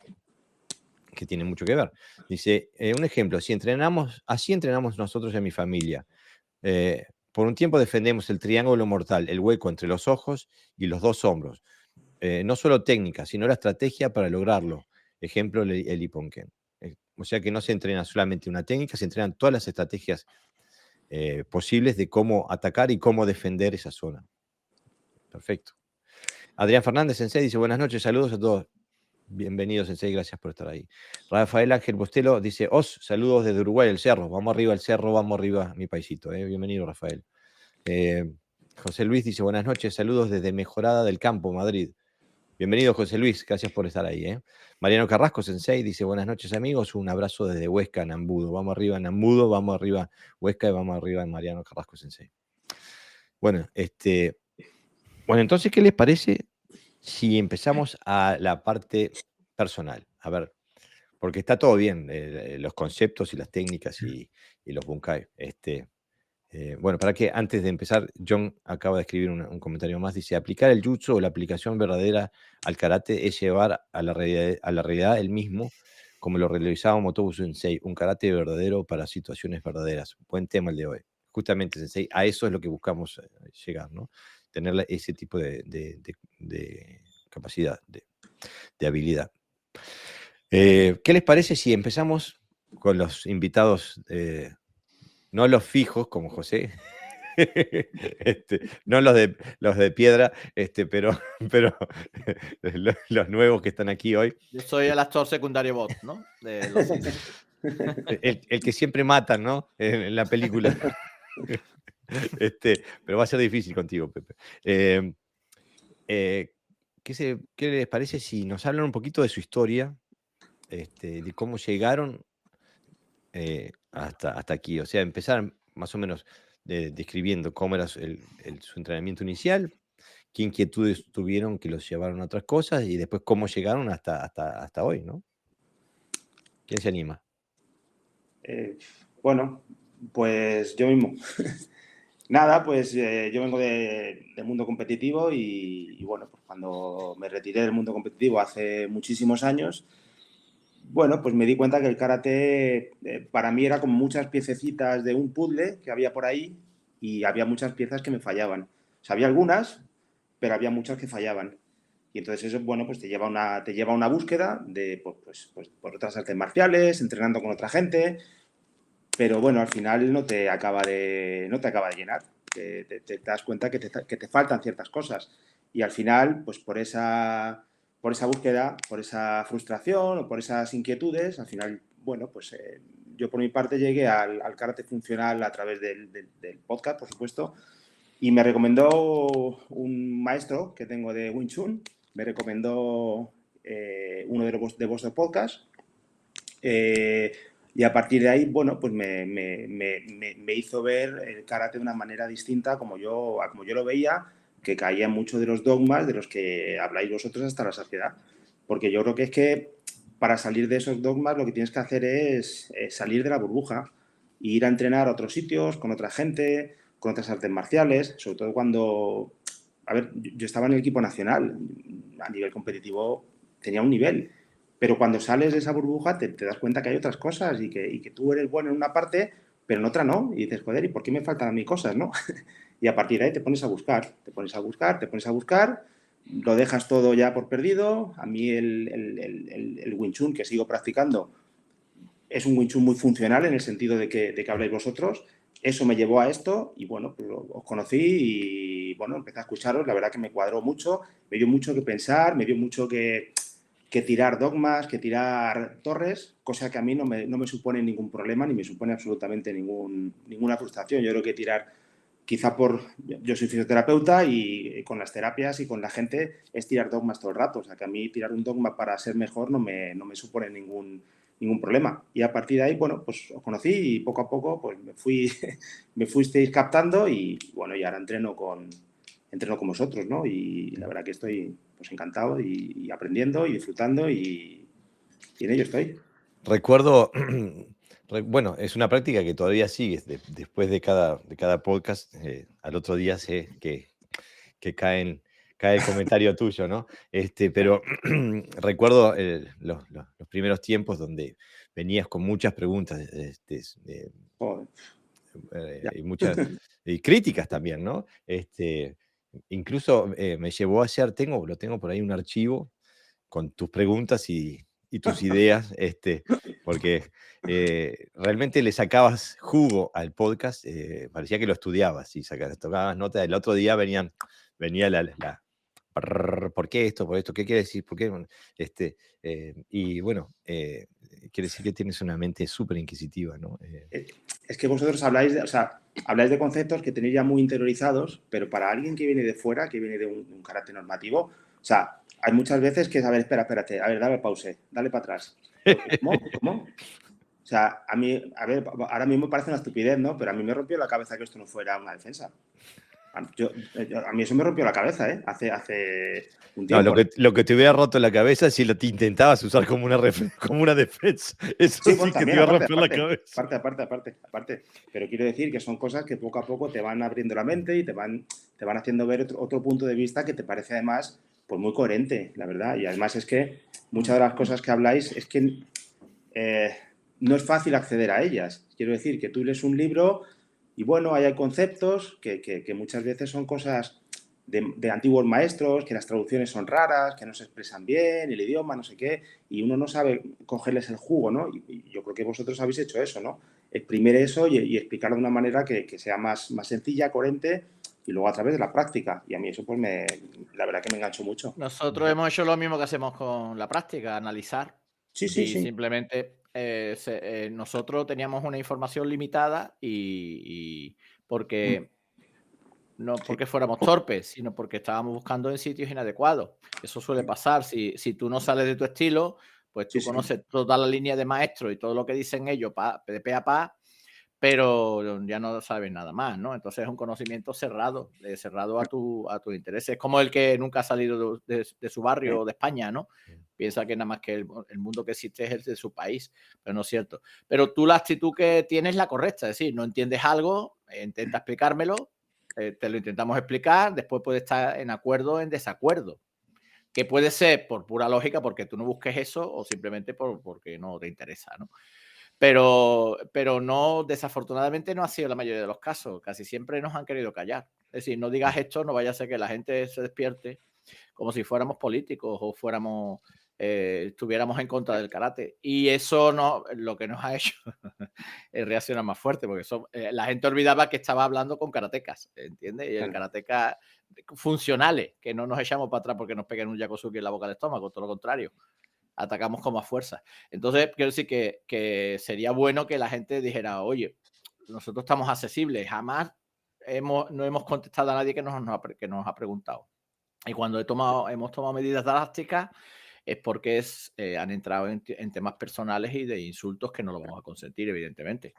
que tiene mucho que ver. Dice, un ejemplo, así entrenamos nosotros en mi familia. Por un tiempo defendemos el triángulo mortal, el hueco entre los ojos y los dos hombros. No solo técnica, sino la estrategia para lograrlo. Ejemplo, el Iponken. O sea que no se entrena solamente una técnica, se entrenan todas las estrategias posibles de cómo atacar y cómo defender esa zona. Perfecto. Adrián Fernández, Sensei, dice, buenas noches, saludos a todos. Bienvenido, Sensei, gracias por estar ahí. Rafael Ángel Bostelo dice, saludos desde Uruguay, el cerro. Vamos arriba el cerro, vamos arriba mi paisito. Bienvenido, Rafael. José Luis dice, buenas noches, saludos desde Mejorada del Campo, Madrid. Bienvenido, José Luis, gracias por estar ahí. Mariano Carrasco, Sensei, dice, buenas noches, amigos, un abrazo desde Huesca, Nambudo. Vamos arriba, Nambudo, vamos arriba, Huesca, y vamos arriba, Mariano Carrasco, Sensei. Bueno, entonces, ¿qué les parece si empezamos a la parte personal? A ver, porque está todo bien, los conceptos y las técnicas y los bunkai. Bueno, para que antes de empezar, John acaba de escribir un comentario más. Dice, aplicar el jutsu o la aplicación verdadera al karate es llevar a la realidad el mismo, como lo realizaba Motobu Sensei, un karate verdadero para situaciones verdaderas. Buen tema el de hoy. Justamente, Sensei, a eso es lo que buscamos llegar, ¿no? Tener ese tipo de capacidad, de habilidad. ¿Qué les parece si empezamos con los invitados, no los fijos como José, no los de piedra, pero los nuevos que están aquí hoy? Yo soy el actor secundario bot, ¿no? De los el que siempre matan, ¿no? En la película. Pero va a ser difícil contigo, Pepe. ¿Qué les parece si nos hablan un poquito de su historia, de cómo llegaron hasta aquí? O sea, empezar más o menos describiendo cómo era su entrenamiento inicial, qué inquietudes tuvieron que los llevaron a otras cosas y después cómo llegaron hasta hoy, ¿no? ¿Quién se anima? Bueno, pues yo mismo. Nada, pues yo vengo del mundo competitivo y bueno, pues cuando me retiré del mundo competitivo hace muchísimos años, bueno, pues me di cuenta que el karate para mí era como muchas piececitas de un puzzle que había por ahí y había muchas piezas que me fallaban. O sea, había algunas, pero había muchas que fallaban. Y entonces eso, bueno, pues te lleva a una búsqueda de, pues, por otras artes marciales, entrenando con otra gente, pero bueno, al final no te acaba de llenar. Te das cuenta que te faltan ciertas cosas. Y al final, pues por esa búsqueda, por esa frustración o por esas inquietudes, al final, bueno, pues yo por mi parte llegué al karate funcional a través del podcast, por supuesto, y me recomendó un maestro que tengo de Wing Chun, me recomendó uno de vuestros podcasts, y a partir de ahí, bueno, pues me hizo ver el karate de una manera distinta como yo lo veía, que caía mucho de los dogmas de los que habláis vosotros hasta la saciedad. Porque yo creo que es que para salir de esos dogmas lo que tienes que hacer es salir de la burbuja e ir a entrenar a otros sitios, con otra gente, con otras artes marciales, sobre todo cuando... A ver, yo estaba en el equipo nacional, a nivel competitivo tenía un nivel, pero cuando sales de esa burbuja te das cuenta que hay otras cosas y que tú eres bueno en una parte, pero en otra no. Y dices, joder, ¿y por qué me faltan a mí cosas, no? Y a partir de ahí te pones a buscar, lo dejas todo ya por perdido. A mí el Wing Chun que sigo practicando es un Wing Chun muy funcional en el sentido de que habláis vosotros. Eso me llevó a esto y bueno, pues os conocí y bueno, empecé a escucharos. La verdad que me cuadró mucho, me dio mucho que pensar, me dio mucho que tirar dogmas, que tirar torres, cosa que a mí no me supone ningún problema ni me supone absolutamente ninguna frustración. Yo creo que tirar, quizá yo soy fisioterapeuta y con las terapias y con la gente es tirar dogmas todo el rato. O sea, que a mí tirar un dogma para ser mejor no me supone ningún problema. Y a partir de ahí, bueno, pues os conocí y poco a poco pues me fuisteis captando y bueno, y ahora entreno con vosotros, ¿no? Y la verdad que estoy pues encantado y aprendiendo y disfrutando y en ello estoy. Recuerdo, bueno, es una práctica que todavía sigues después de cada podcast. Al otro día sé que cae el comentario tuyo, ¿no? Pero recuerdo los primeros tiempos donde venías con muchas preguntas Joder, ya. y muchas críticas también, ¿no? Incluso me llevó a hacer, lo tengo por ahí un archivo con tus preguntas y tus ideas, porque realmente le sacabas jugo al podcast, parecía que lo estudiabas y tocabas nota. El otro día venía ¿por qué esto? ¿Por esto? ¿Qué quiere decir? ¿Por qué? Bueno, y bueno, quiere decir que tienes una mente súper inquisitiva, ¿no? Es que vosotros habláis de conceptos que tenéis ya muy interiorizados, pero para alguien que viene de fuera, que viene de un carácter normativo, o sea, hay muchas veces que es, a ver, espérate, a ver, dale pause, dale para atrás. ¿Cómo? O sea, a mí, a ver, ahora mismo me parece una estupidez, ¿no? Pero a mí me rompió la cabeza que esto no fuera una defensa. A mí eso me rompió la cabeza, ¿eh? Hace un No, tiempo. lo que te hubiera roto la cabeza es si te intentabas usar como una defensa. Eso Sí, sí, bueno, que te también, iba a romper la cabeza. aparte. Pero quiero decir que son cosas que poco a poco te van abriendo la mente y te van haciendo ver otro punto de vista que te parece además pues muy coherente, la verdad. Y además es que muchas de las cosas que habláis es que no es fácil acceder a ellas. Quiero decir que tú lees un libro y bueno, ahí hay conceptos que muchas veces son cosas de antiguos maestros, que las traducciones son raras, que no se expresan bien, el idioma, no sé qué, y uno no sabe cogerles el jugo, ¿no? Y yo creo que vosotros habéis hecho eso, ¿no? Exprimir eso y explicarlo de una manera que sea más sencilla, coherente, y luego a través de la práctica. Y a mí eso, pues, la verdad que me enganchó mucho. Nosotros hemos hecho lo mismo que hacemos con la práctica, analizar. Sí. Y simplemente nosotros teníamos una información limitada y porque no porque fuéramos torpes, sino porque estábamos buscando en sitios inadecuados. Eso suele pasar. Si tú no sales de tu estilo, pues tú Sí. conoces toda la línea de maestros y todo lo que dicen ellos de pe a pa, pero ya no sabes nada más, ¿no? Entonces es un conocimiento cerrado, cerrado a tu interés. Es como el que nunca ha salido de su barrio o de España, ¿no? Piensa que nada más que el mundo que existe es el de su país, pero no es cierto. Pero tú la actitud que tienes es la correcta, es decir, no entiendes algo, intenta explicármelo, te lo intentamos explicar, después puede estar en acuerdo o en desacuerdo, que puede ser por pura lógica porque tú no busques eso o simplemente porque no te interesa, ¿no? Pero no, desafortunadamente no ha sido la mayoría de los casos. Casi siempre nos han querido callar. Es decir, no digas esto, no vaya a ser que la gente se despierte como si fuéramos políticos o estuviéramos en contra del karate. Y eso no, lo que nos ha hecho es reaccionar más fuerte, porque la gente olvidaba que estaba hablando con karatecas, ¿entiendes? Y el karateca funcionales, que no nos echamos para atrás porque nos peguen un yakuzuki en la boca del estómago, todo lo contrario. Atacamos con más fuerza. Entonces, quiero decir que sería bueno que la gente dijera, oye, nosotros estamos accesibles, jamás no hemos contestado a nadie que nos ha preguntado. Y cuando hemos tomado medidas drásticas es porque han entrado en temas personales y de insultos que no lo vamos a consentir, evidentemente.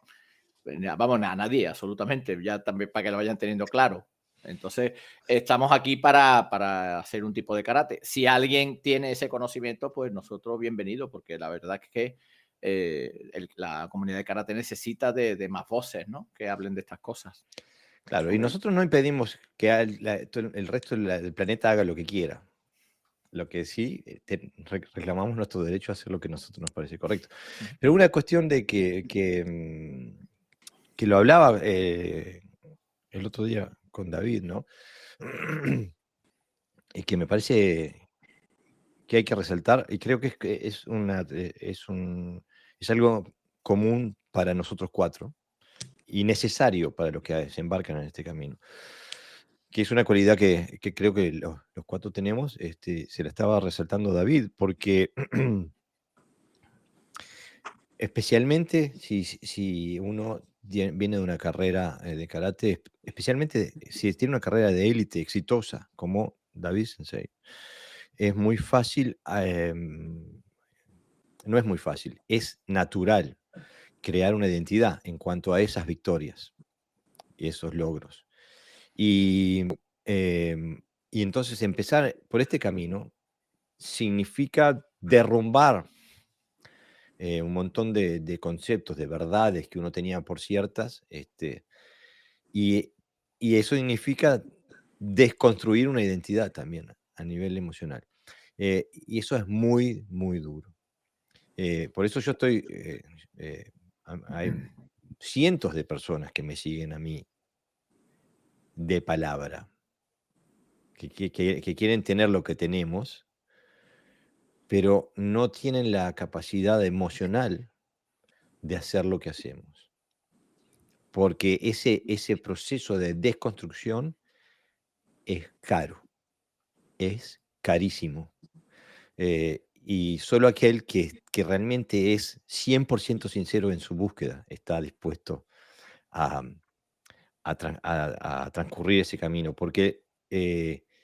Vamos, a nadie, absolutamente, ya también para que lo vayan teniendo claro. Entonces, estamos aquí para hacer un tipo de karate. Si alguien tiene ese conocimiento, pues nosotros bienvenido, porque la verdad es que la comunidad de karate necesita de más voces, ¿no? Que hablen de estas cosas. Claro, y nosotros no impedimos que el resto del planeta haga lo que quiera. Lo que sí, reclamamos nuestro derecho a hacer lo que a nosotros nos parece correcto. Pero una cuestión de que lo hablaba el otro día con David, ¿no? Y que me parece que hay que resaltar, y creo que es algo común para nosotros cuatro y necesario para los que se embarcan en este camino, que es una cualidad que creo que los cuatro tenemos. Se la estaba resaltando David, porque especialmente si uno viene de una carrera de karate, especialmente si tiene una carrera de élite exitosa como David Sensei, es muy fácil no es muy fácil, es natural crear una identidad en cuanto a esas victorias y esos logros. Y, y entonces empezar por este camino significa derrumbar un montón de conceptos, de verdades que uno tenía por ciertas, y, y eso significa desconstruir una identidad también a nivel emocional. Y eso es muy, muy duro. Por eso yo estoy, hay cientos de personas que me siguen a mí de palabra, que quieren tener lo que tenemos, pero no tienen la capacidad emocional de hacer lo que hacemos. Porque ese proceso de desconstrucción es caro, es carísimo. Y solo aquel que realmente es 100% sincero en su búsqueda está dispuesto a, a transcurrir ese camino, porque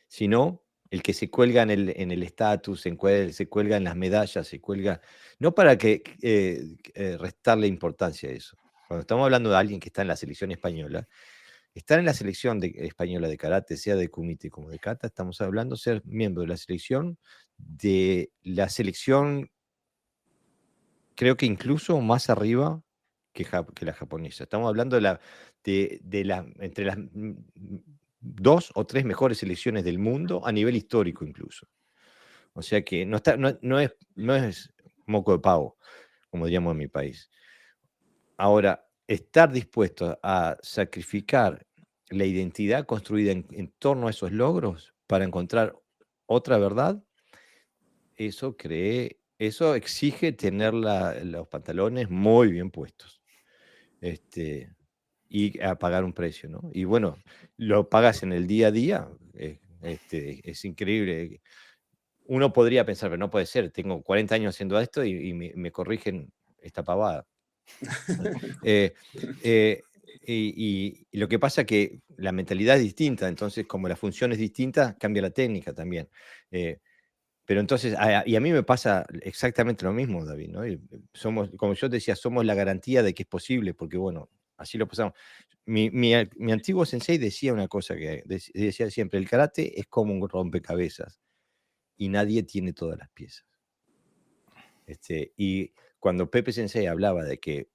si no, el que se cuelga en el estatus, se cuelga en las medallas, se cuelga, no para restarle importancia a eso. Cuando estamos hablando de alguien que está en la selección española, estar en la selección española de karate, sea de kumite como de kata, estamos hablando de ser miembro de la selección, creo que incluso más arriba que la japonesa. Estamos hablando entre las 2 o 3 mejores selecciones del mundo a nivel histórico incluso. O sea que no es moco de pavo, como diríamos en mi país. Ahora, estar dispuesto a sacrificar la identidad construida en torno a esos logros para encontrar otra verdad, eso exige tener los pantalones muy bien puestos. Y a pagar un precio, ¿no? Y bueno, lo pagas en el día a día, es increíble. Uno podría pensar, pero no puede ser, tengo 40 años haciendo esto y me corrigen esta pavada. Eh, eh, y lo que pasa es que la mentalidad es distinta, entonces como la función es distinta, cambia la técnica también. Pero entonces, y a mí me pasa exactamente lo mismo, David, ¿no? Somos, como yo te decía, somos la garantía de que es posible, porque bueno, así lo pasamos. Mi antiguo sensei decía una cosa que decía siempre, el karate es como un rompecabezas y nadie tiene todas las piezas. Y cuando Pepe Sensei hablaba de que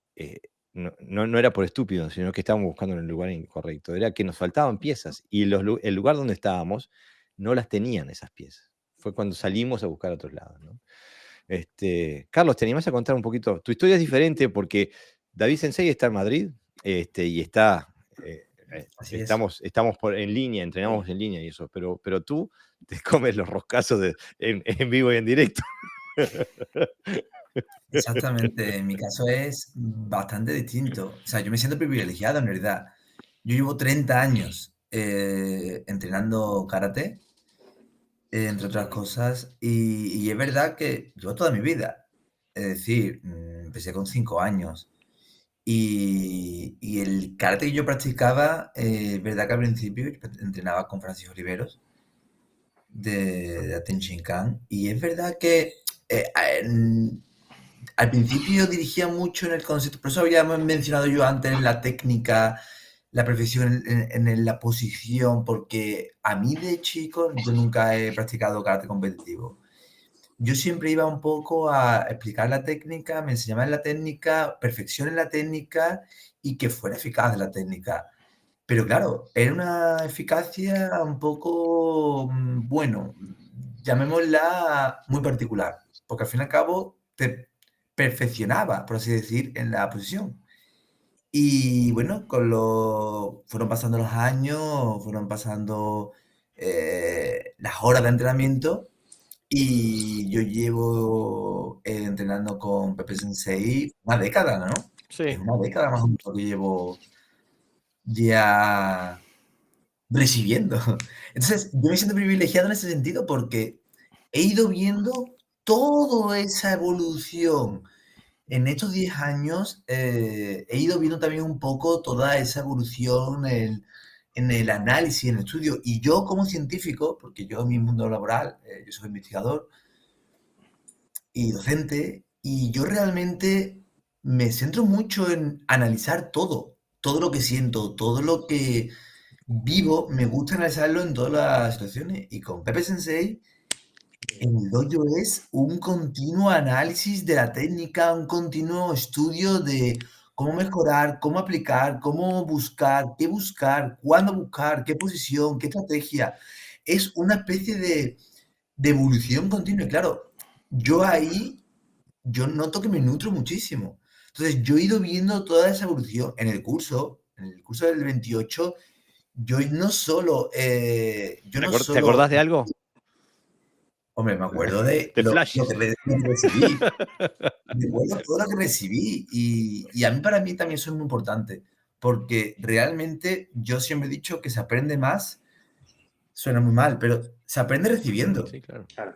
no era por estúpido, sino que estábamos buscando en el lugar incorrecto, era que nos faltaban piezas y el lugar donde estábamos no las tenían esas piezas. Fue cuando salimos a buscar a otros lados, ¿no? Carlos, ¿te animás a contar un poquito? Tu historia es diferente porque David Sensei está en Madrid y está, estamos en línea, entrenamos en línea y eso, pero tú te comes los roscazos en vivo y en directo. Exactamente, en mi caso es bastante distinto. O sea, yo me siento privilegiado en realidad. Yo llevo 30 años entrenando karate, entre otras cosas, y es verdad que llevo toda mi vida. Es decir, empecé con 5 años. Y el karate que yo practicaba, es verdad que al principio entrenaba con Francisco Oliveros de Aten Shinkan. Y es verdad que al principio dirigía mucho en el concepto, por eso había mencionado yo antes la técnica, la perfección en la posición, porque a mí de chico yo nunca he practicado karate competitivo. Yo siempre iba un poco a explicar la técnica, me enseñaban la técnica, perfección en la técnica y que fuera eficaz la técnica. Pero claro, era una eficacia un poco, bueno, llamémosla muy particular, porque al fin y al cabo te perfeccionaba, por así decir, en la posición. Y bueno, fueron pasando los años, fueron pasando las horas de entrenamiento y yo llevo entrenando con Pepe Sensei una década, ¿no? Sí. Es una década más o menos que llevo ya recibiendo. Entonces, yo me siento privilegiado en ese sentido porque he ido viendo toda esa evolución. En estos 10 años he ido viendo también un poco toda esa evolución en el análisis, en el estudio. Y yo como científico, porque yo en mi mundo laboral, yo soy investigador y docente, Y yo realmente me centro mucho en analizar todo lo que siento, todo lo que vivo, me gusta analizarlo en todas las situaciones. Y con Pepe Sensei, el dojo es un continuo análisis de la técnica, un continuo estudio de cómo mejorar, cómo aplicar, cómo buscar, cuándo buscar, qué posición, qué estrategia. Es una especie de evolución continua. Y claro, yo noto que me nutro muchísimo. Entonces, yo he ido viendo toda esa evolución en el curso del 28. Yo no solo, ¿Te acordás de algo? hombre, me acuerdo de De lo flashes. que recibí. Me acuerdo todo lo que recibí y a mí, para mí también eso es muy importante, porque realmente yo siempre he dicho que se aprende más, suena muy mal, pero se aprende recibiendo. Sí, claro. Claro.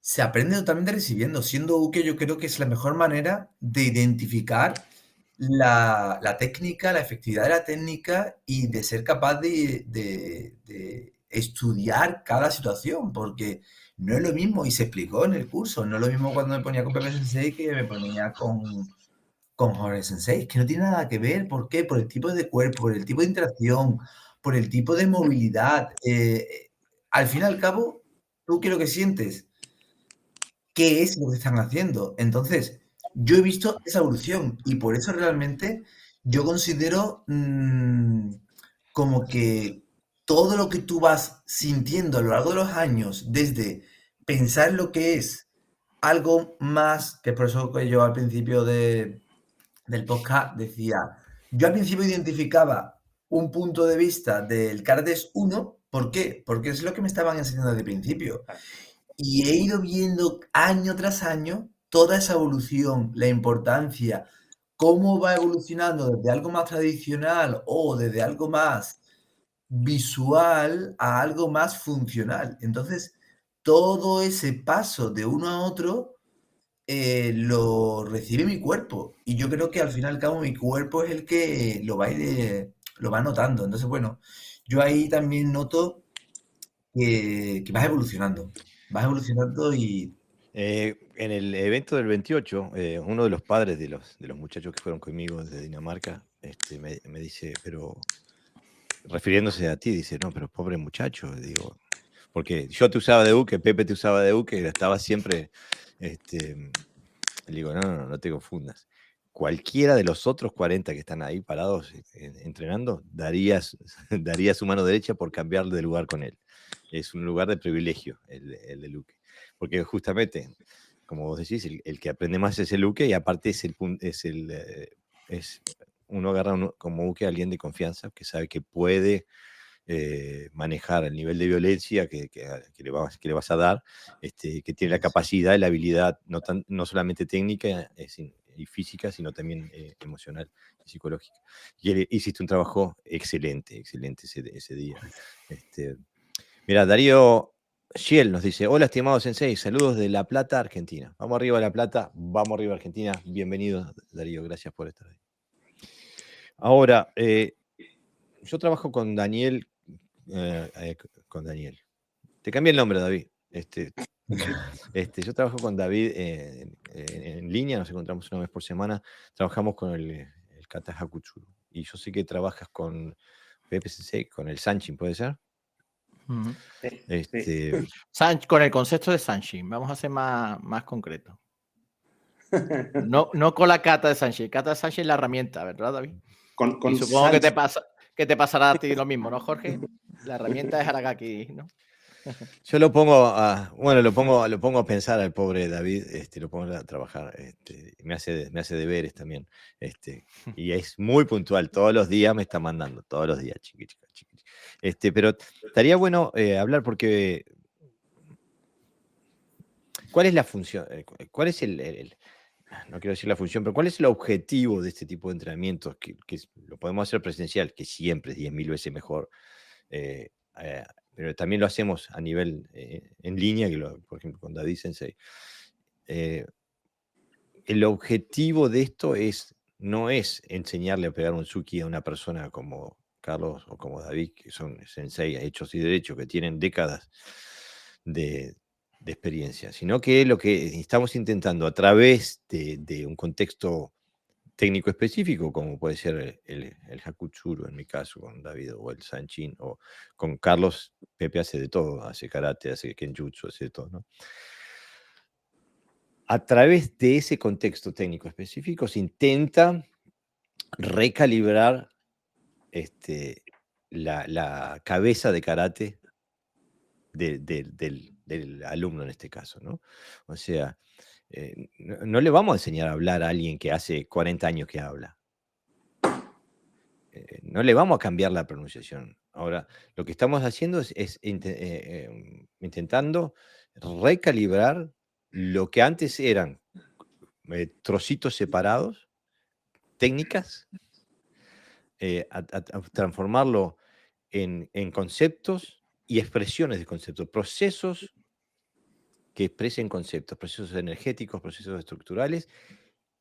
Se aprende totalmente recibiendo. Siendo uke, yo creo que es la mejor manera de identificar la técnica, la efectividad de la técnica y de ser capaz de estudiar cada situación, porque no es lo mismo, y se explicó en el curso, no es lo mismo cuando me ponía con Pepe Sensei que me ponía con Jorge Sensei, que no tiene nada que ver. ¿Por qué? Por el tipo de cuerpo, por el tipo de interacción, por el tipo de movilidad. Al fin y al cabo, ¿tú qué es lo que sientes? ¿Qué es lo que están haciendo? Entonces, yo he visto esa evolución y por eso realmente yo considero como que todo lo que tú vas sintiendo a lo largo de los años, desde pensar lo que es algo más, que es por eso que yo al principio del podcast decía, yo al principio identificaba un punto de vista del Cardes 1, ¿por qué? Porque es lo que me estaban enseñando desde el principio. Y he ido viendo año tras año toda esa evolución, la importancia, cómo va evolucionando desde algo más tradicional o desde algo más visual a algo más funcional. Entonces, todo ese paso de uno a otro lo recibe mi cuerpo. Y yo creo que al fin y al cabo mi cuerpo es el que lo va notando. Entonces, bueno, yo ahí también noto que vas evolucionando. Vas evolucionando y En el evento del 28, uno de los padres de los muchachos que fueron conmigo desde Dinamarca me dice, pero refiriéndose a ti, dice, no, pero pobre muchacho, digo, porque yo te usaba de uke, Pepe te usaba de uke, estaba siempre, le digo, no te confundas. Cualquiera de los otros 40 que están ahí parados entrenando, daría su mano derecha por cambiar de lugar con él. Es un lugar de privilegio el de uke. Porque justamente, como vos decís, el que aprende más es el uke y aparte uno agarra como uke a alguien de confianza que sabe que puede manejar el nivel de violencia que le vas a dar, que tiene la capacidad y la habilidad, no solamente técnica y física, sino también emocional y psicológica. Y hiciste un trabajo excelente ese día. Mira, Darío Schiel nos dice, hola estimado Sensei, saludos de La Plata, Argentina. Vamos arriba a La Plata, vamos arriba a Argentina. Bienvenido, Darío, gracias por estar ahí. Ahora, yo trabajo con Daniel. Con Daniel. Te cambié el nombre, David. Yo trabajo con David en línea, nos encontramos una vez por semana. Trabajamos con el Kata Hakutsuru. Y yo sé que trabajas con Pepe Sensei, con el Sanchin, ¿puede ser? Sí. Con el concepto de Sanchin, vamos a ser más concreto. No con la kata de Sanchin. Kata de Sanchin es la herramienta, ¿verdad, David? Y supongo que te pasará a ti lo mismo, ¿no, Jorge? La herramienta es Aragaki, ¿no? Yo lo pongo lo pongo a pensar al pobre David, lo pongo a trabajar, me hace deberes también, y es muy puntual, todos los días me está mandando, todos los días, chiqui. Pero estaría bueno hablar porque ¿cuál es la función? ¿Cuál es no quiero decir la función, pero cuál es el objetivo de este tipo de entrenamientos? Que lo podemos hacer presencial, que siempre es 10.000 veces mejor, pero también lo hacemos a nivel en línea, por ejemplo, con David Sensei. El objetivo de esto no es enseñarle a pegar un Suki a una persona como Carlos o como David, que son Sensei hechos y derechos, que tienen décadas de de experiencia, sino que lo que estamos intentando a través de un contexto técnico específico, como puede ser el Hakuchuru, en mi caso, con David, o el Sanchin, o con Carlos. Pepe hace de todo, hace karate, hace kenjutsu, hace de todo, ¿no? A través de ese contexto técnico específico se intenta recalibrar la cabeza de karate del alumno en este caso, ¿no? O sea, no le vamos a enseñar a hablar a alguien que hace 40 años que habla. No le vamos a cambiar la pronunciación. Ahora, lo que estamos haciendo es intentando recalibrar lo que antes eran trocitos separados, técnicas, a transformarlo en conceptos y expresiones de conceptos, procesos que expresen conceptos, procesos energéticos, procesos estructurales,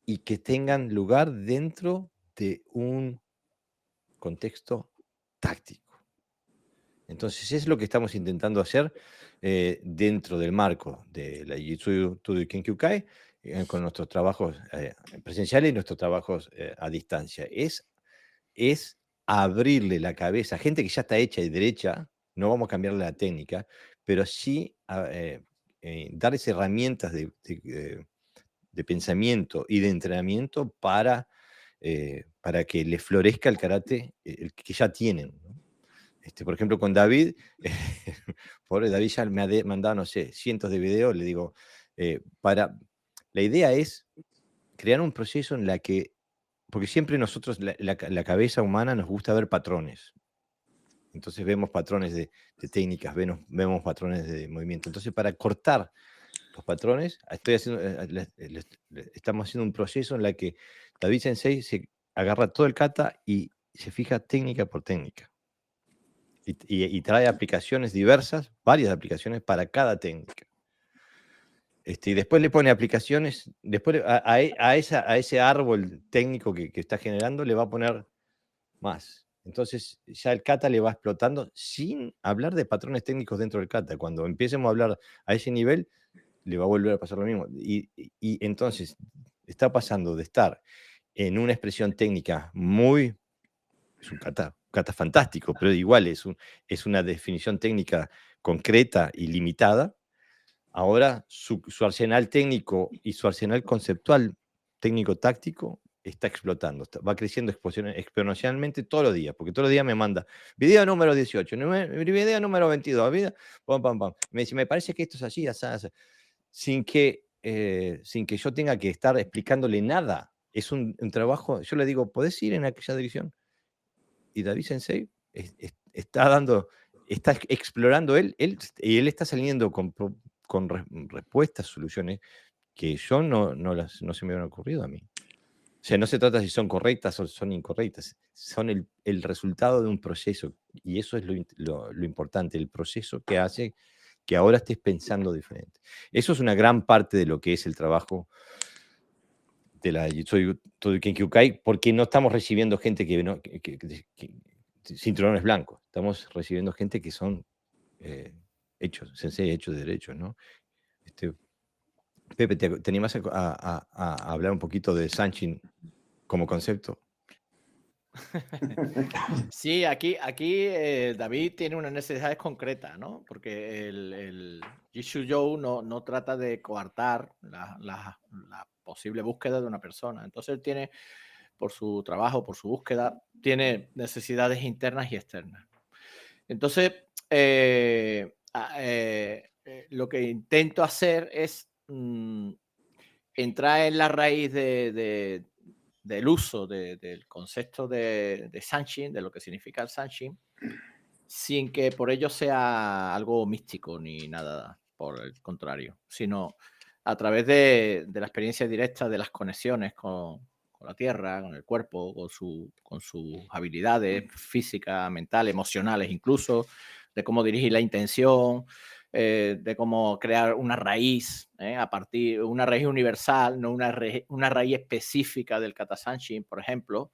y que tengan lugar dentro de un contexto táctico. Entonces, es lo que estamos intentando hacer dentro del marco de la Jiu-Jitsu Todo Kenkyukai, con nuestros trabajos presenciales y nuestros trabajos a distancia. Es abrirle la cabeza a gente que ya está hecha y derecha, no vamos a cambiarle la técnica, pero sí darles herramientas de pensamiento y de entrenamiento para que les florezca el karate el que ya tienen, ¿no? Por ejemplo, con David, pobre David ya me ha mandado, no sé, cientos de videos, le digo, la idea es crear un proceso en la que, porque siempre nosotros, la cabeza humana nos gusta ver patrones. Entonces vemos patrones de técnicas, vemos patrones de movimiento. Entonces, para cortar los patrones, estamos haciendo un proceso en la que David Sensei se agarra todo el kata y se fija técnica por técnica. Y trae aplicaciones diversas, varias aplicaciones para cada técnica. Y después le pone aplicaciones, después a ese árbol técnico que está generando le va a poner más. Entonces ya el kata le va explotando sin hablar de patrones técnicos dentro del kata. Cuando empecemos a hablar a ese nivel, le va a volver a pasar lo mismo. Y entonces está pasando de estar en una expresión técnica es un kata fantástico, pero igual es una definición técnica concreta y limitada. Ahora su arsenal técnico y su arsenal conceptual técnico-táctico está explotando, va creciendo exponencialmente todos los días, porque todos los días me manda video número 18, video número 22, pam, pam, pam. Me dice, me parece que esto es así, así, así. Sin que yo tenga que estar explicándole nada. Es un trabajo, yo le digo, ¿podés ir en aquella dirección? Y David Sensei está explorando y él está saliendo con respuestas, soluciones que yo no se me hubieran ocurrido a mí. O sea, no se trata si son correctas o son incorrectas, son el resultado de un proceso, y eso es lo importante, el proceso que hace que ahora estés pensando diferente. Eso es una gran parte de lo que es el trabajo de la Jiu-Jitsu Todo Kenkyukai, porque no estamos recibiendo gente cinturones blancos, estamos recibiendo gente que son sensei hechos de derechos, ¿no? Pepe, ¿te animás a hablar un poquito de Sanchin como concepto? Sí, aquí David tiene unas necesidades concretas, ¿no? Porque el Jitsu no trata de coartar la posible búsqueda de una persona. Entonces él tiene, por su trabajo, por su búsqueda, tiene necesidades internas y externas. Entonces, lo que intento hacer es entrar en la raíz del uso del concepto de Sanshin, de lo que significa el Sanshin, sin que por ello sea algo místico ni nada por el contrario, sino a través de la experiencia directa de las conexiones con la tierra, con el cuerpo, con sus habilidades físicas, mentales, emocionales incluso, de cómo dirigir la intención, de cómo crear una raíz, a partir una raíz universal, no una raíz específica del Kata Sanshin, por ejemplo.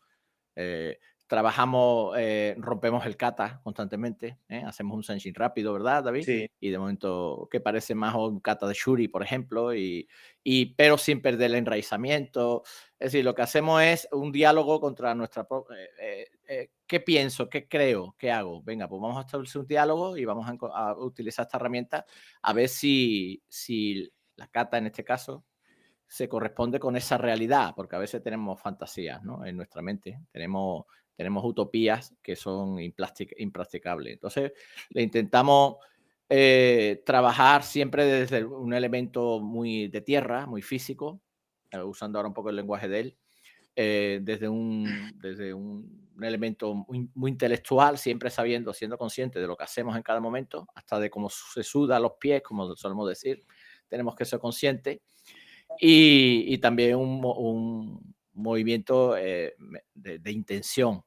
Trabajamos, rompemos el kata constantemente, hacemos un sanshin rápido, ¿verdad, David? Sí. Y de momento que parece más un kata de shuri, por ejemplo, pero sin perder el enraizamiento. Es decir, lo que hacemos es un diálogo contra nuestra ¿qué pienso? ¿Qué creo? ¿Qué hago? Venga, pues vamos a establecer un diálogo y vamos a utilizar esta herramienta a ver si la kata, en este caso, se corresponde con esa realidad, porque a veces tenemos fantasías, ¿no? En nuestra mente, tenemos utopías que son impracticables. Entonces, le intentamos trabajar siempre desde un elemento muy de tierra, muy físico, usando ahora un poco el lenguaje de él, desde un elemento muy intelectual, siempre siendo consciente de lo que hacemos en cada momento, hasta de cómo se suda los pies, como solemos decir, tenemos que ser conscientes. Y también un movimiento de intención,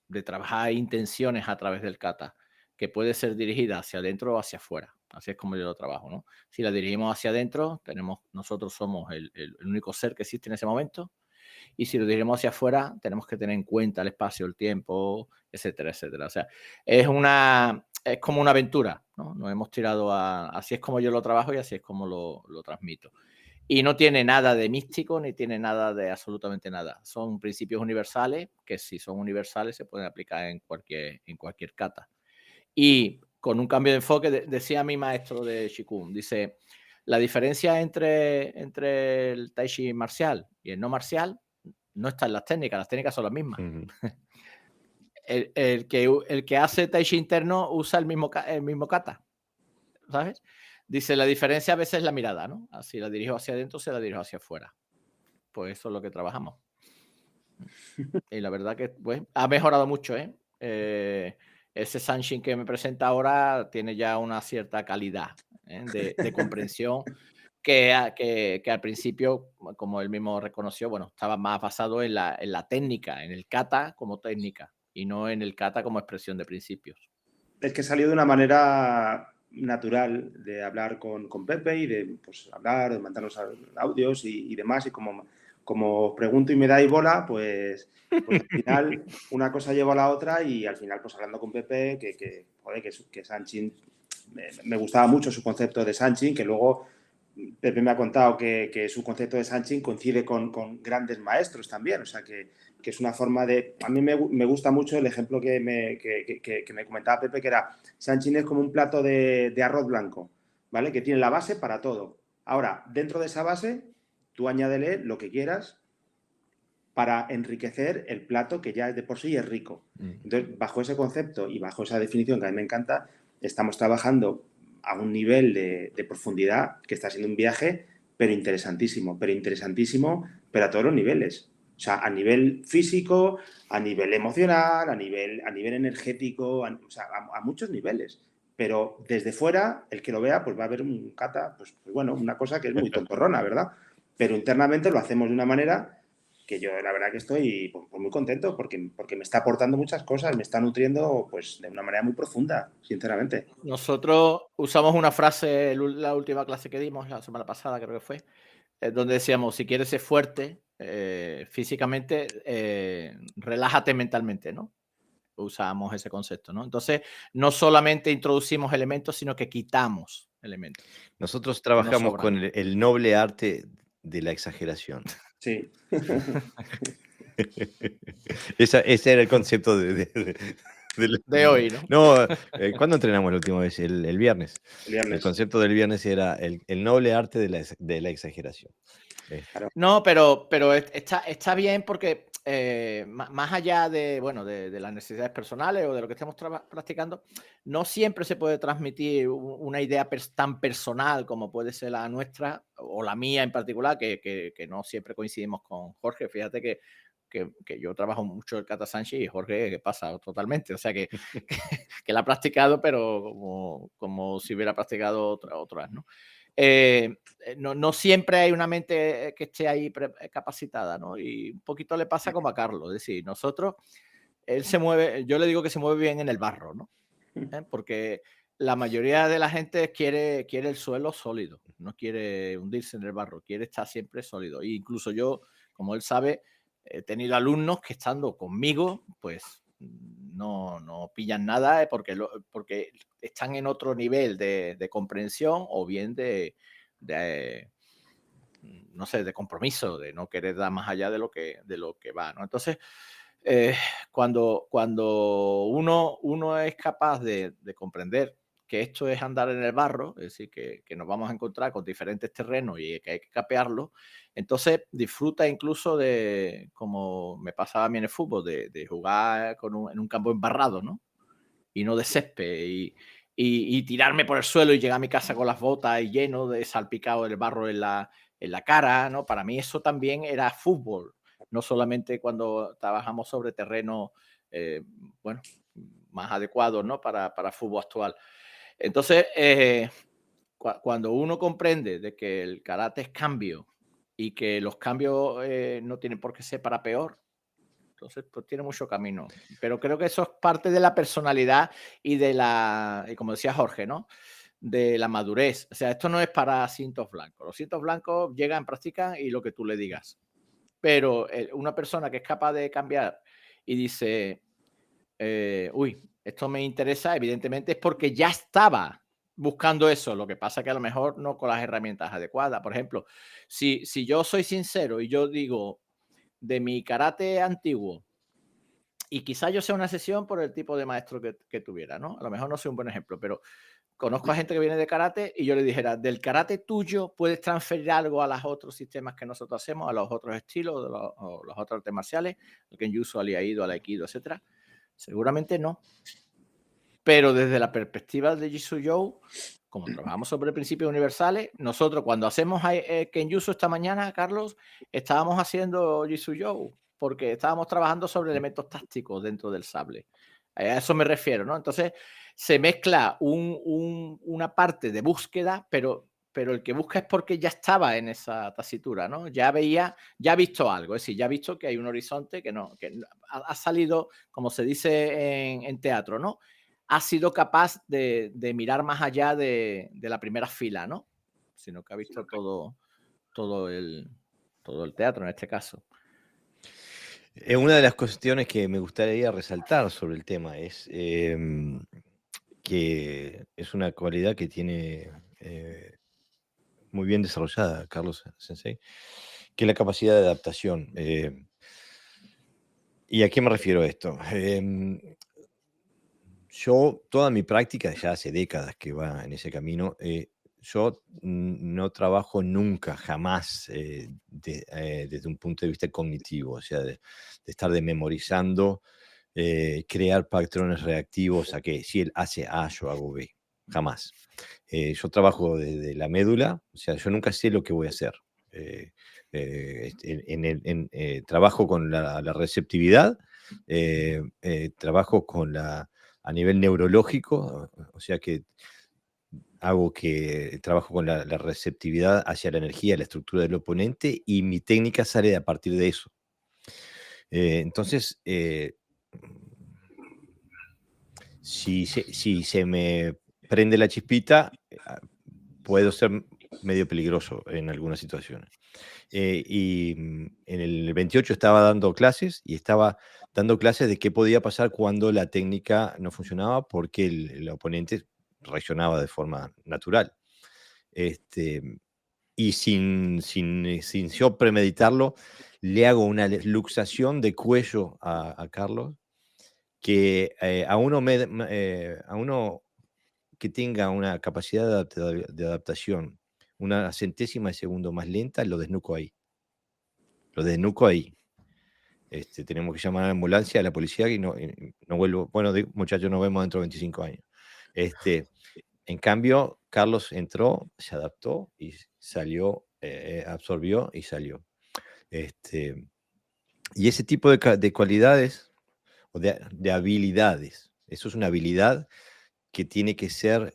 de trabajar intenciones a través del kata, que puede ser dirigida hacia adentro o hacia afuera. Así es como yo lo trabajo, ¿no? Si la dirigimos hacia adentro, nosotros somos el único ser que existe en ese momento. Y si lo dirigimos hacia afuera, tenemos que tener en cuenta el espacio, el tiempo, etcétera, etcétera. O sea, es como una aventura, ¿no? Nos hemos tirado así es como yo lo trabajo y así es como lo transmito. Y no tiene nada de místico ni tiene nada de absolutamente nada. Son principios universales que, si son universales, se pueden aplicar en cualquier kata. Y con un cambio de enfoque, decía mi maestro de Shikun, dice, la diferencia entre el Tai Chi marcial y el no marcial no está en las técnicas son las mismas. Ujú. El que hace Tai Chi interno usa el mismo kata, ¿sabes? Dice, la diferencia a veces es la mirada, ¿no? Si la dirijo hacia adentro, se la dirijo hacia afuera. Pues eso es lo que trabajamos. Y la verdad que pues, ha mejorado mucho, ¿eh? Ese sanshin que me presenta ahora tiene ya una cierta calidad, de comprensión que al principio, como él mismo reconoció, bueno, estaba más basado en la técnica, en el kata como técnica y no en el kata como expresión de principios. Es que salió de una manera natural de hablar con Pepe y de pues, hablar, de mandarnos audios y demás. Y como pregunto y me dais bola, pues al final una cosa lleva a la otra y al final, pues hablando con Pepe, que Sanshin, me gustaba mucho su concepto de Sanshin, que luego Pepe me ha contado que su concepto de Sanshin coincide con grandes maestros también, o sea que es una forma de... A mí me gusta mucho el ejemplo que me comentaba Pepe, que era Sanshin es como un plato de arroz blanco, ¿vale? Que tiene la base para todo. Ahora, dentro de esa base, tú añádele lo que quieras para enriquecer el plato que ya de por sí es rico. Entonces, bajo ese concepto y bajo esa definición que a mí me encanta, estamos trabajando a un nivel de profundidad que está siendo un viaje, pero interesantísimo, pero a todos los niveles. O sea, a nivel físico, a nivel emocional, a nivel energético, a muchos niveles. Pero desde fuera, el que lo vea, pues va a ver un kata, pues bueno, una cosa que es muy tontorrona, ¿verdad? Pero internamente lo hacemos de una manera que yo la verdad que estoy pues, muy contento porque me está aportando muchas cosas, me está nutriendo pues de una manera muy profunda, sinceramente. Nosotros usamos una frase, la última clase que dimos, la semana pasada creo que fue, donde decíamos, si quieres ser fuerte físicamente, relájate mentalmente, ¿no? Usamos ese concepto, ¿no? Entonces, no solamente introducimos elementos, sino que quitamos elementos. Nosotros trabajamos sobran. con el noble arte de la exageración. Sí. Ese era el concepto De hoy, ¿no? No, ¿cuándo entrenamos la última vez? El viernes. El viernes. El concepto del viernes era el noble arte de la exageración. Claro. No, pero está bien porque más allá de, bueno, de las necesidades personales o de lo que estemos practicando, no siempre se puede transmitir una idea tan personal como puede ser la nuestra o la mía en particular, que no siempre coincidimos con Jorge. Fíjate que yo trabajo mucho el Kata Sanshi y Jorge que pasa totalmente, o sea que la ha practicado, pero como si hubiera practicado otras, ¿no? No siempre hay una mente que esté ahí capacitada, ¿no? Y un poquito le pasa como a Carlos, es decir, él se mueve, yo le digo que se mueve bien en el barro, ¿no? Porque la mayoría de la gente quiere el suelo sólido, no quiere hundirse en el barro, quiere estar siempre sólido. E incluso yo, como él sabe, he tenido alumnos que estando conmigo, pues no pillan nada porque están en otro nivel de comprensión o bien no sé, de compromiso, de no querer dar más allá de lo que va, ¿no? Entonces, cuando uno es capaz de comprender que esto es andar en el barro, es decir, que nos vamos a encontrar con diferentes terrenos y que hay que capearlos, entonces disfruta incluso de, como me pasaba a mí en el fútbol, de jugar en un campo embarrado, ¿no? Y no de césped, y tirarme por el suelo y llegar a mi casa con las botas y lleno de salpicado del barro en la cara, ¿no? Para mí eso también era fútbol, no solamente cuando trabajamos sobre terreno, bueno, más adecuados, ¿no? Para fútbol actual. Entonces, cuando uno comprende de que el karate es cambio y que los cambios no tienen por qué ser para peor, entonces pues tiene mucho camino. Pero creo que eso es parte de la personalidad y y como decía Jorge, ¿no? De la madurez. O sea, esto no es para cintos blancos. Los cintos blancos llegan, practican y lo que tú le digas. Pero una persona que es capaz de cambiar y dice, uy, esto me interesa, evidentemente es porque ya estaba buscando eso. Lo que pasa que a lo mejor no con las herramientas adecuadas. Por ejemplo, si yo soy sincero y yo digo de mi karate antiguo, y quizás yo sea una excepción por el tipo de maestro que tuviera, ¿no? A lo mejor no soy un buen ejemplo, pero conozco a gente que viene de karate y yo le dijera, del karate tuyo puedes transferir algo a los otros sistemas que nosotros hacemos, a los otros estilos, o los otros artes marciales, el Kenjutsu, al Iaido, al Aikido, etcétera. Seguramente no. Pero desde la perspectiva de Jitsu-Jou, como trabajamos sobre principios universales, nosotros cuando hacemos Kenjutsu esta mañana, Carlos, estábamos haciendo Jitsu-Jou porque estábamos trabajando sobre elementos tácticos dentro del sable. A eso me refiero, ¿no? Entonces, se mezcla una parte de búsqueda, pero el que busca es porque ya estaba en esa tesitura, ¿no? Ya ha visto algo, es decir, ya ha visto que hay un horizonte que ha salido, como se dice en teatro, ¿no? Ha sido capaz de mirar más allá de la primera fila, ¿no? Sino que ha visto todo el teatro en este caso. Una de las cuestiones que me gustaría resaltar sobre el tema es que es una cualidad que tiene muy bien desarrollada Carlos Sensei, que es la capacidad de adaptación. ¿Y a qué me refiero a esto? Yo, toda mi práctica, ya hace décadas que va en ese camino, yo no trabajo nunca, jamás, desde un punto de vista cognitivo, o sea, de estar memorizando, crear patrones reactivos a que si él hace A, yo hago B, jamás. Yo trabajo desde la médula, o sea, yo nunca sé lo que voy a hacer. Trabajo con la receptividad, trabajo con a nivel neurológico, o sea que trabajo con la receptividad hacia la energía, la estructura del oponente, y mi técnica sale a partir de eso. Entonces, si se me prende la chispita, puedo ser medio peligroso en algunas situaciones. Y en el 28 estaba dando clases y estaba dando clases de qué podía pasar cuando la técnica no funcionaba porque el oponente reaccionaba de forma natural. Y sin yo premeditarlo, le hago una luxación de cuello a Carlos que a uno que tenga una capacidad de adaptación una centésima de segundo más lenta, lo desnuco ahí. Lo desnuco ahí. Tenemos que llamar a la ambulancia, a la policía y no vuelvo. Bueno, muchachos, nos vemos dentro de 25 años. En cambio, Carlos entró, se adaptó y salió, absorbió y salió. Y ese tipo de cualidades o de habilidades, eso es una habilidad que tiene que ser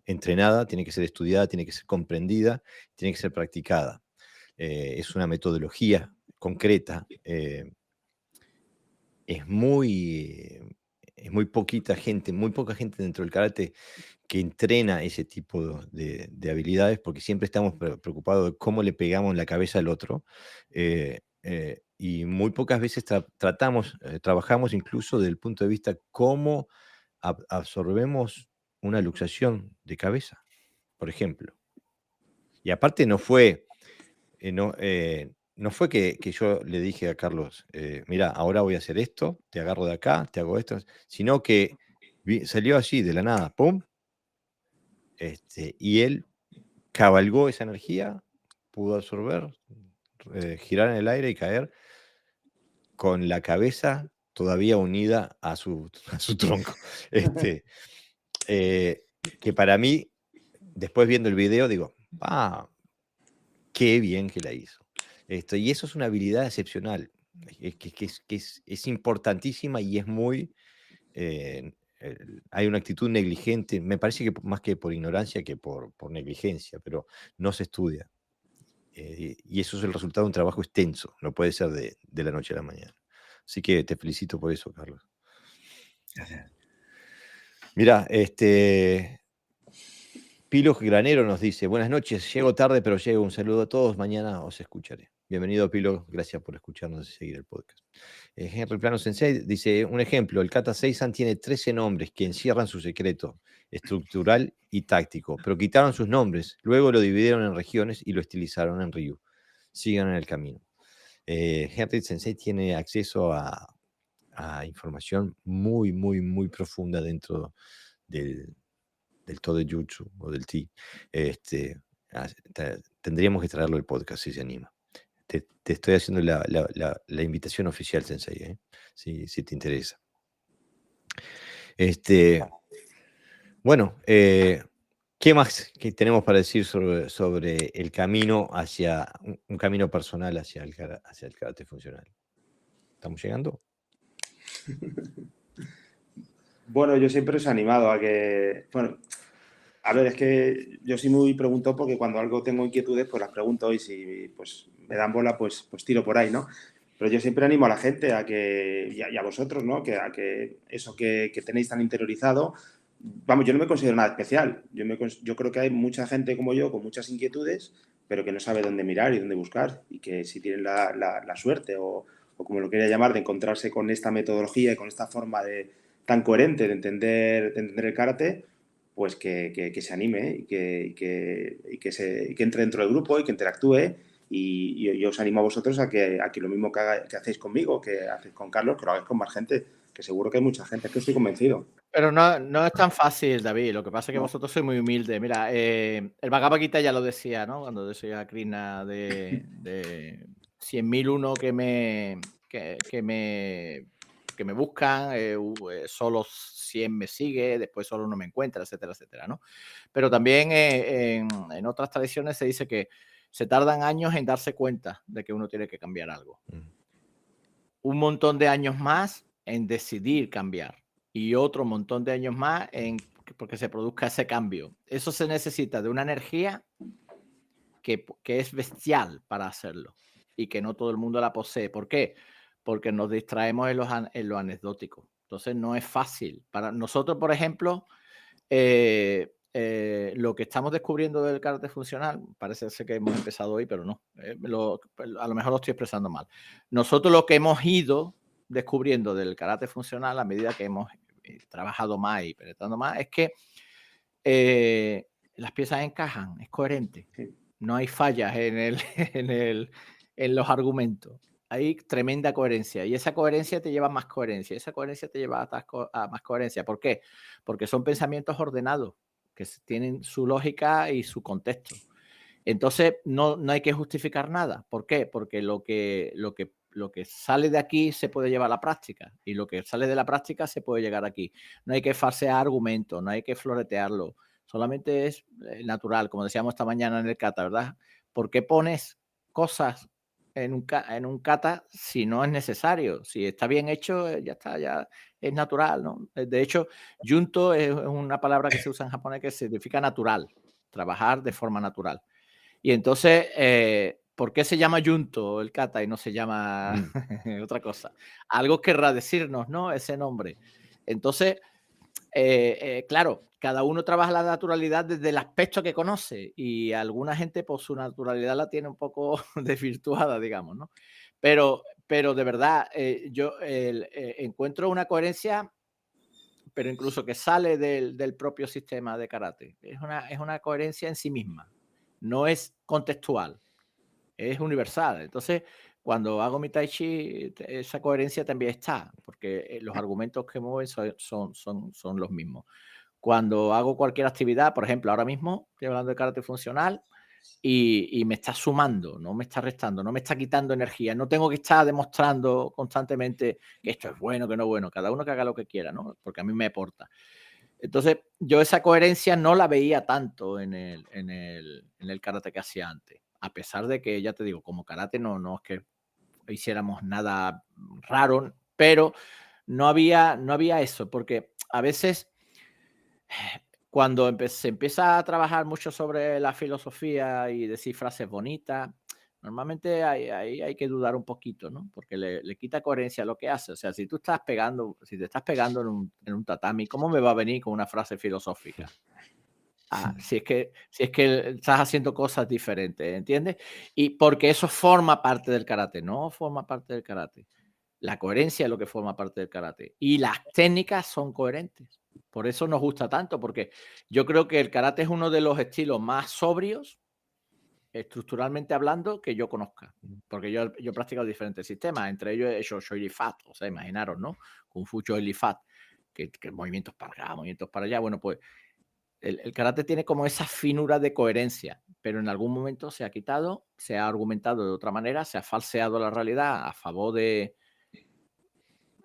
entrenada, tiene que ser estudiada, tiene que ser comprendida, tiene que ser practicada. Es una metodología concreta. Es muy poca gente dentro del karate que entrena ese tipo de habilidades, porque siempre estamos preocupados de cómo le pegamos en la cabeza al otro. y muy pocas veces trabajamos incluso desde el punto de vista cómo absorbemos una luxación de cabeza, por ejemplo. Y aparte no fue que yo le dije a Carlos, mira, ahora voy a hacer esto, te agarro de acá, te hago esto, sino que salió así, de la nada, ¡pum! Y él cabalgó esa energía, pudo absorber, girar en el aire y caer con la cabeza todavía unida a su tronco. Que para mí, después viendo el video, digo, qué bien que la hizo. Y eso es una habilidad excepcional, que es importantísima y es muy... hay una actitud negligente, me parece que más que por ignorancia que por negligencia, pero no se estudia. Y eso es el resultado de un trabajo extenso, no puede ser de la noche a la mañana. Así que te felicito por eso, Carlos. Gracias. Mira, Pilo Granero nos dice, buenas noches, llego tarde, pero llego. Un saludo a todos, mañana os escucharé. Bienvenido, Pilo, gracias por escucharnos y seguir el podcast. Henry Plano Sensei dice, un ejemplo, el Kata Seisan tiene 13 nombres que encierran su secreto estructural y táctico, pero quitaron sus nombres, luego lo dividieron en regiones y lo estilizaron en Ryu. Sigan en el camino. Henry Sensei tiene acceso a información muy, muy, muy profunda dentro del Todejutsu o del Ti. Tendríamos que traerlo al podcast si se anima. Te estoy haciendo la invitación oficial, Sensei, si te interesa. Bueno, ¿qué más que tenemos para decir sobre el camino hacia un camino personal hacia el karate funcional? ¿Estamos llegando? Bueno, yo siempre os he animado a que... Bueno, a ver, es que yo soy muy preguntón porque cuando algo tengo inquietudes, pues las pregunto y si pues, me dan bola, pues tiro por ahí, ¿no? Pero yo siempre animo a la gente a que, y a vosotros, ¿no? A que eso que tenéis tan interiorizado, vamos, yo no me considero nada especial. Yo creo que hay mucha gente como yo con muchas inquietudes, pero que no sabe dónde mirar y dónde buscar. Y que si tienen la suerte o como lo quería llamar, de encontrarse con esta metodología y con esta forma tan coherente de entender el karate, pues que se anime y que entre dentro del grupo y que interactúe. Y yo os animo a vosotros a que lo mismo que hacéis conmigo, que hacéis con Carlos, que lo hagáis con más gente, que seguro que hay mucha gente, es que estoy convencido. Pero no es tan fácil, David. Lo que pasa es que vosotros sois muy humildes. Mira, el Bhagavad Gita ya lo decía, ¿no? Cuando decía Krishna de 100.001 que me buscan, solo 100 me sigue, después solo uno me encuentra, etcétera, etcétera, ¿no? Pero también en otras tradiciones se dice que se tardan años en darse cuenta de que uno tiene que cambiar algo. Un montón de años más en decidir cambiar y otro montón de años más porque se produzca ese cambio. Eso se necesita de una energía que es bestial para hacerlo y que no todo el mundo la posee. ¿Por qué? Porque nos distraemos en lo anecdótico. Entonces no es fácil. Para nosotros, por ejemplo, lo que estamos descubriendo del karate funcional, parece ser que hemos empezado hoy, pero no. A lo mejor lo estoy expresando mal. Nosotros lo que hemos ido descubriendo del karate funcional a medida que hemos trabajado más y penetrando más es que las piezas encajan, es coherente. No hay fallas en los argumentos. Hay tremenda coherencia y esa coherencia te lleva a más coherencia. Esa coherencia te lleva a más coherencia. ¿Por qué? Porque son pensamientos ordenados que tienen su lógica y su contexto. Entonces no hay que justificar nada. ¿Por qué? Porque lo que sale de aquí se puede llevar a la práctica y lo que sale de la práctica se puede llegar aquí. No hay que falsear argumentos, no hay que floretearlo. Solamente es natural, como decíamos esta mañana en el kata, ¿verdad? ¿Por qué pones cosas en un kata si no es necesario? Si está bien hecho, ya está, ya es natural, ¿no? De hecho, yunto es una palabra que se usa en japonés que significa natural, trabajar de forma natural. Y entonces, ¿por qué se llama yunto el kata y no se llama otra cosa? Algo querrá decirnos, ¿no? Ese nombre. Entonces, claro, cada uno trabaja la naturalidad desde el aspecto que conoce y alguna gente pues su naturalidad la tiene un poco desvirtuada, digamos, ¿no? Pero de verdad, yo encuentro una coherencia, pero incluso que sale del propio sistema de karate. Es una coherencia en sí misma, no es contextual, es universal. Entonces, cuando hago mi tai chi, esa coherencia también está, porque los argumentos que mueven son los mismos. Cuando hago cualquier actividad, por ejemplo, ahora mismo estoy hablando de karate funcional y me está sumando, no me está restando, no me está quitando energía. No tengo que estar demostrando constantemente que esto es bueno, que no es bueno. Cada uno que haga lo que quiera, ¿no? Porque a mí me aporta. Entonces, yo esa coherencia no la veía tanto en el karate que hacía antes. A pesar de que, ya te digo, como karate no es que hiciéramos nada raro, pero no había eso, porque a veces cuando se empieza a trabajar mucho sobre la filosofía y decir frases bonitas, normalmente hay que dudar un poquito, ¿no? Porque le quita coherencia a lo que hace. O sea, si te estás pegando en un tatami, ¿cómo me va a venir con una frase filosófica? Si es que estás haciendo cosas diferentes, ¿entiendes? Y porque eso forma parte del karate, no forma parte del karate. La coherencia es lo que forma parte del karate. Y las técnicas son coherentes. Por eso nos gusta tanto, porque yo creo que el karate es uno de los estilos más sobrios, estructuralmente hablando, que yo conozca. Porque yo he practicado diferentes sistemas, entre ellos he hecho Shoei Fat, o sea, imaginaros, ¿no? Kung Fu Shoei Fat, que movimientos para acá, movimientos para allá. Bueno, pues el karate tiene como esa finura de coherencia, pero en algún momento se ha quitado, se ha argumentado de otra manera, se ha falseado la realidad a favor de,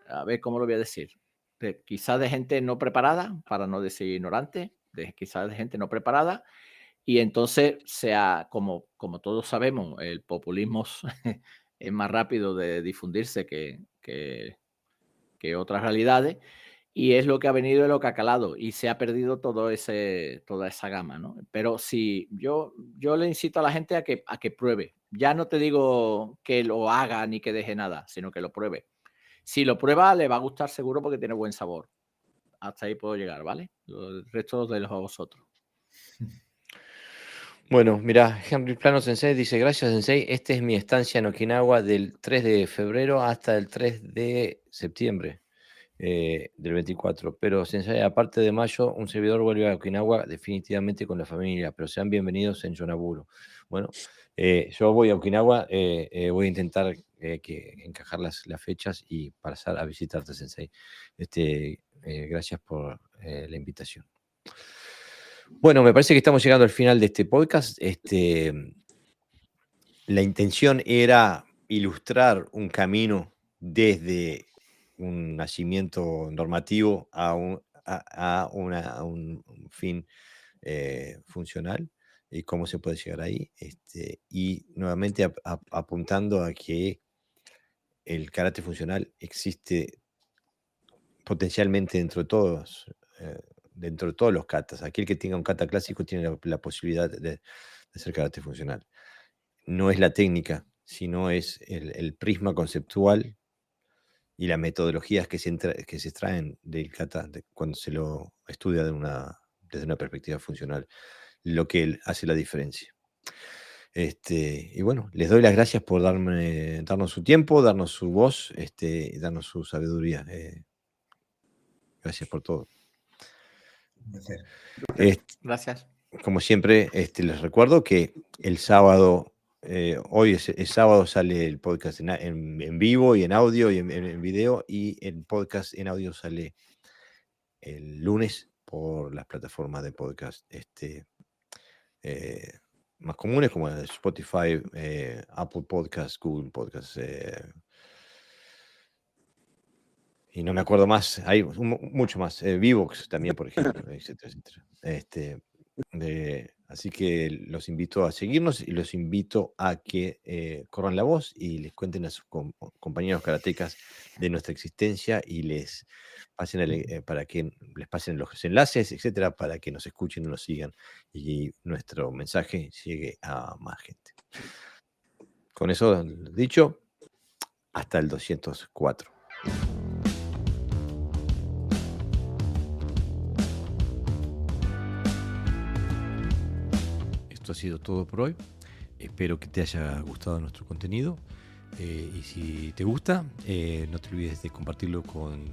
a ver cómo lo voy a decir, quizás de gente no preparada, para no decir ignorante, quizás de gente no preparada, y entonces como todos sabemos, el populismo es más rápido de difundirse que otras realidades, y es lo que ha venido y lo que ha calado, y se ha perdido toda esa gama, ¿no? Pero si yo le incito a la gente a que pruebe. Ya no te digo que lo haga ni que deje nada, sino que lo pruebe. Si lo prueba, le va a gustar seguro porque tiene buen sabor. Hasta ahí puedo llegar, ¿vale? El resto de los a vosotros. Bueno, mira, Henry Plano Sensei dice, gracias Sensei, esta es mi estancia en Okinawa del 3 de febrero hasta el 3 de septiembre del 24. Pero Sensei, aparte de mayo, un servidor vuelve a Okinawa definitivamente con la familia, pero sean bienvenidos en Yonaguro. Bueno, yo voy a Okinawa, voy a intentar encajar las fechas y pasar a visitarte, Sensei. Gracias por la invitación. Bueno, me parece que estamos llegando al final de este podcast. La intención era ilustrar un camino desde un nacimiento normativo a un fin funcional y cómo se puede llegar ahí. Y nuevamente apuntando a que el karate funcional existe potencialmente dentro de todos los katas. Aquel que tenga un kata clásico tiene la posibilidad de hacer karate funcional. No es la técnica, sino es el prisma conceptual y las metodologías que se extraen del kata cuando se lo estudia desde una perspectiva funcional, lo que hace la diferencia. Y bueno, les doy las gracias por darnos su tiempo, darnos su voz, y darnos su sabiduría. Gracias por todo. Gracias. Como siempre, les recuerdo que el sábado, hoy es sábado, sale el podcast en vivo y en audio y en video, y el podcast en audio sale el lunes por las plataformas de podcast más comunes como Spotify, Apple Podcasts, Google Podcasts, y no me acuerdo más, hay mucho más, Vivox también, por ejemplo, etcétera, etcétera. Así que los invito a seguirnos y los invito a que corran la voz y les cuenten a sus compañeros karatecas de nuestra existencia y les pasen para que les pasen los enlaces, etcétera, para que nos escuchen y nos sigan y nuestro mensaje llegue a más gente. Con eso dicho, hasta el 204. sido todo por hoy. Espero que te haya gustado nuestro contenido. Y si te gusta, no te olvides de compartirlo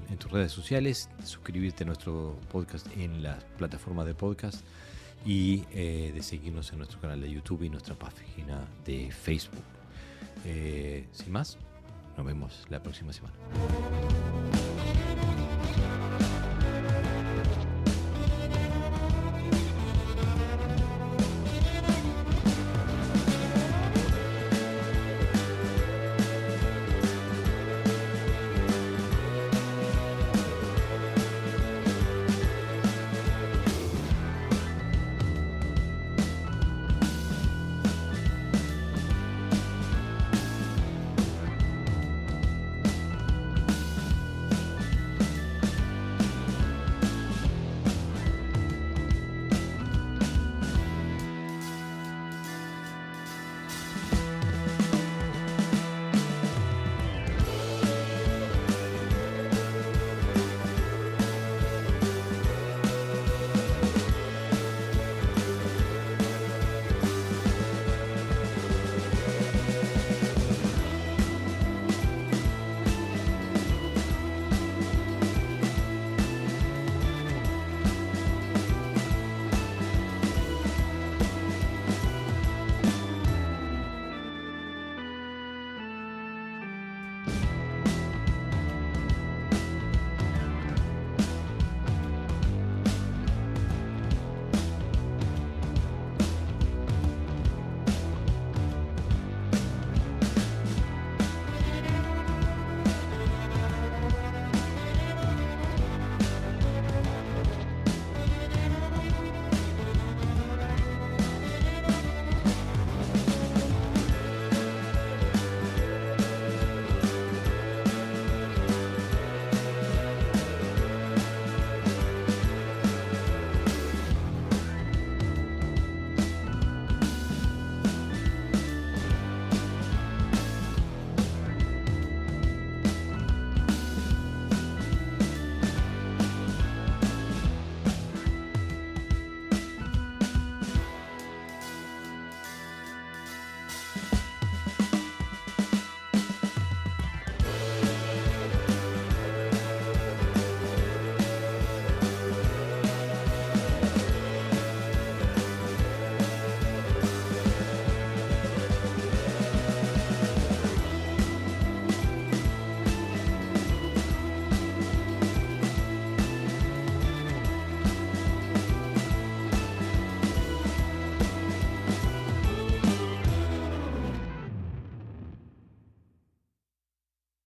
en tus redes sociales, suscribirte a nuestro podcast en las plataformas de podcast y de seguirnos en nuestro canal de YouTube y nuestra página de Facebook. Sin más, nos vemos la próxima semana.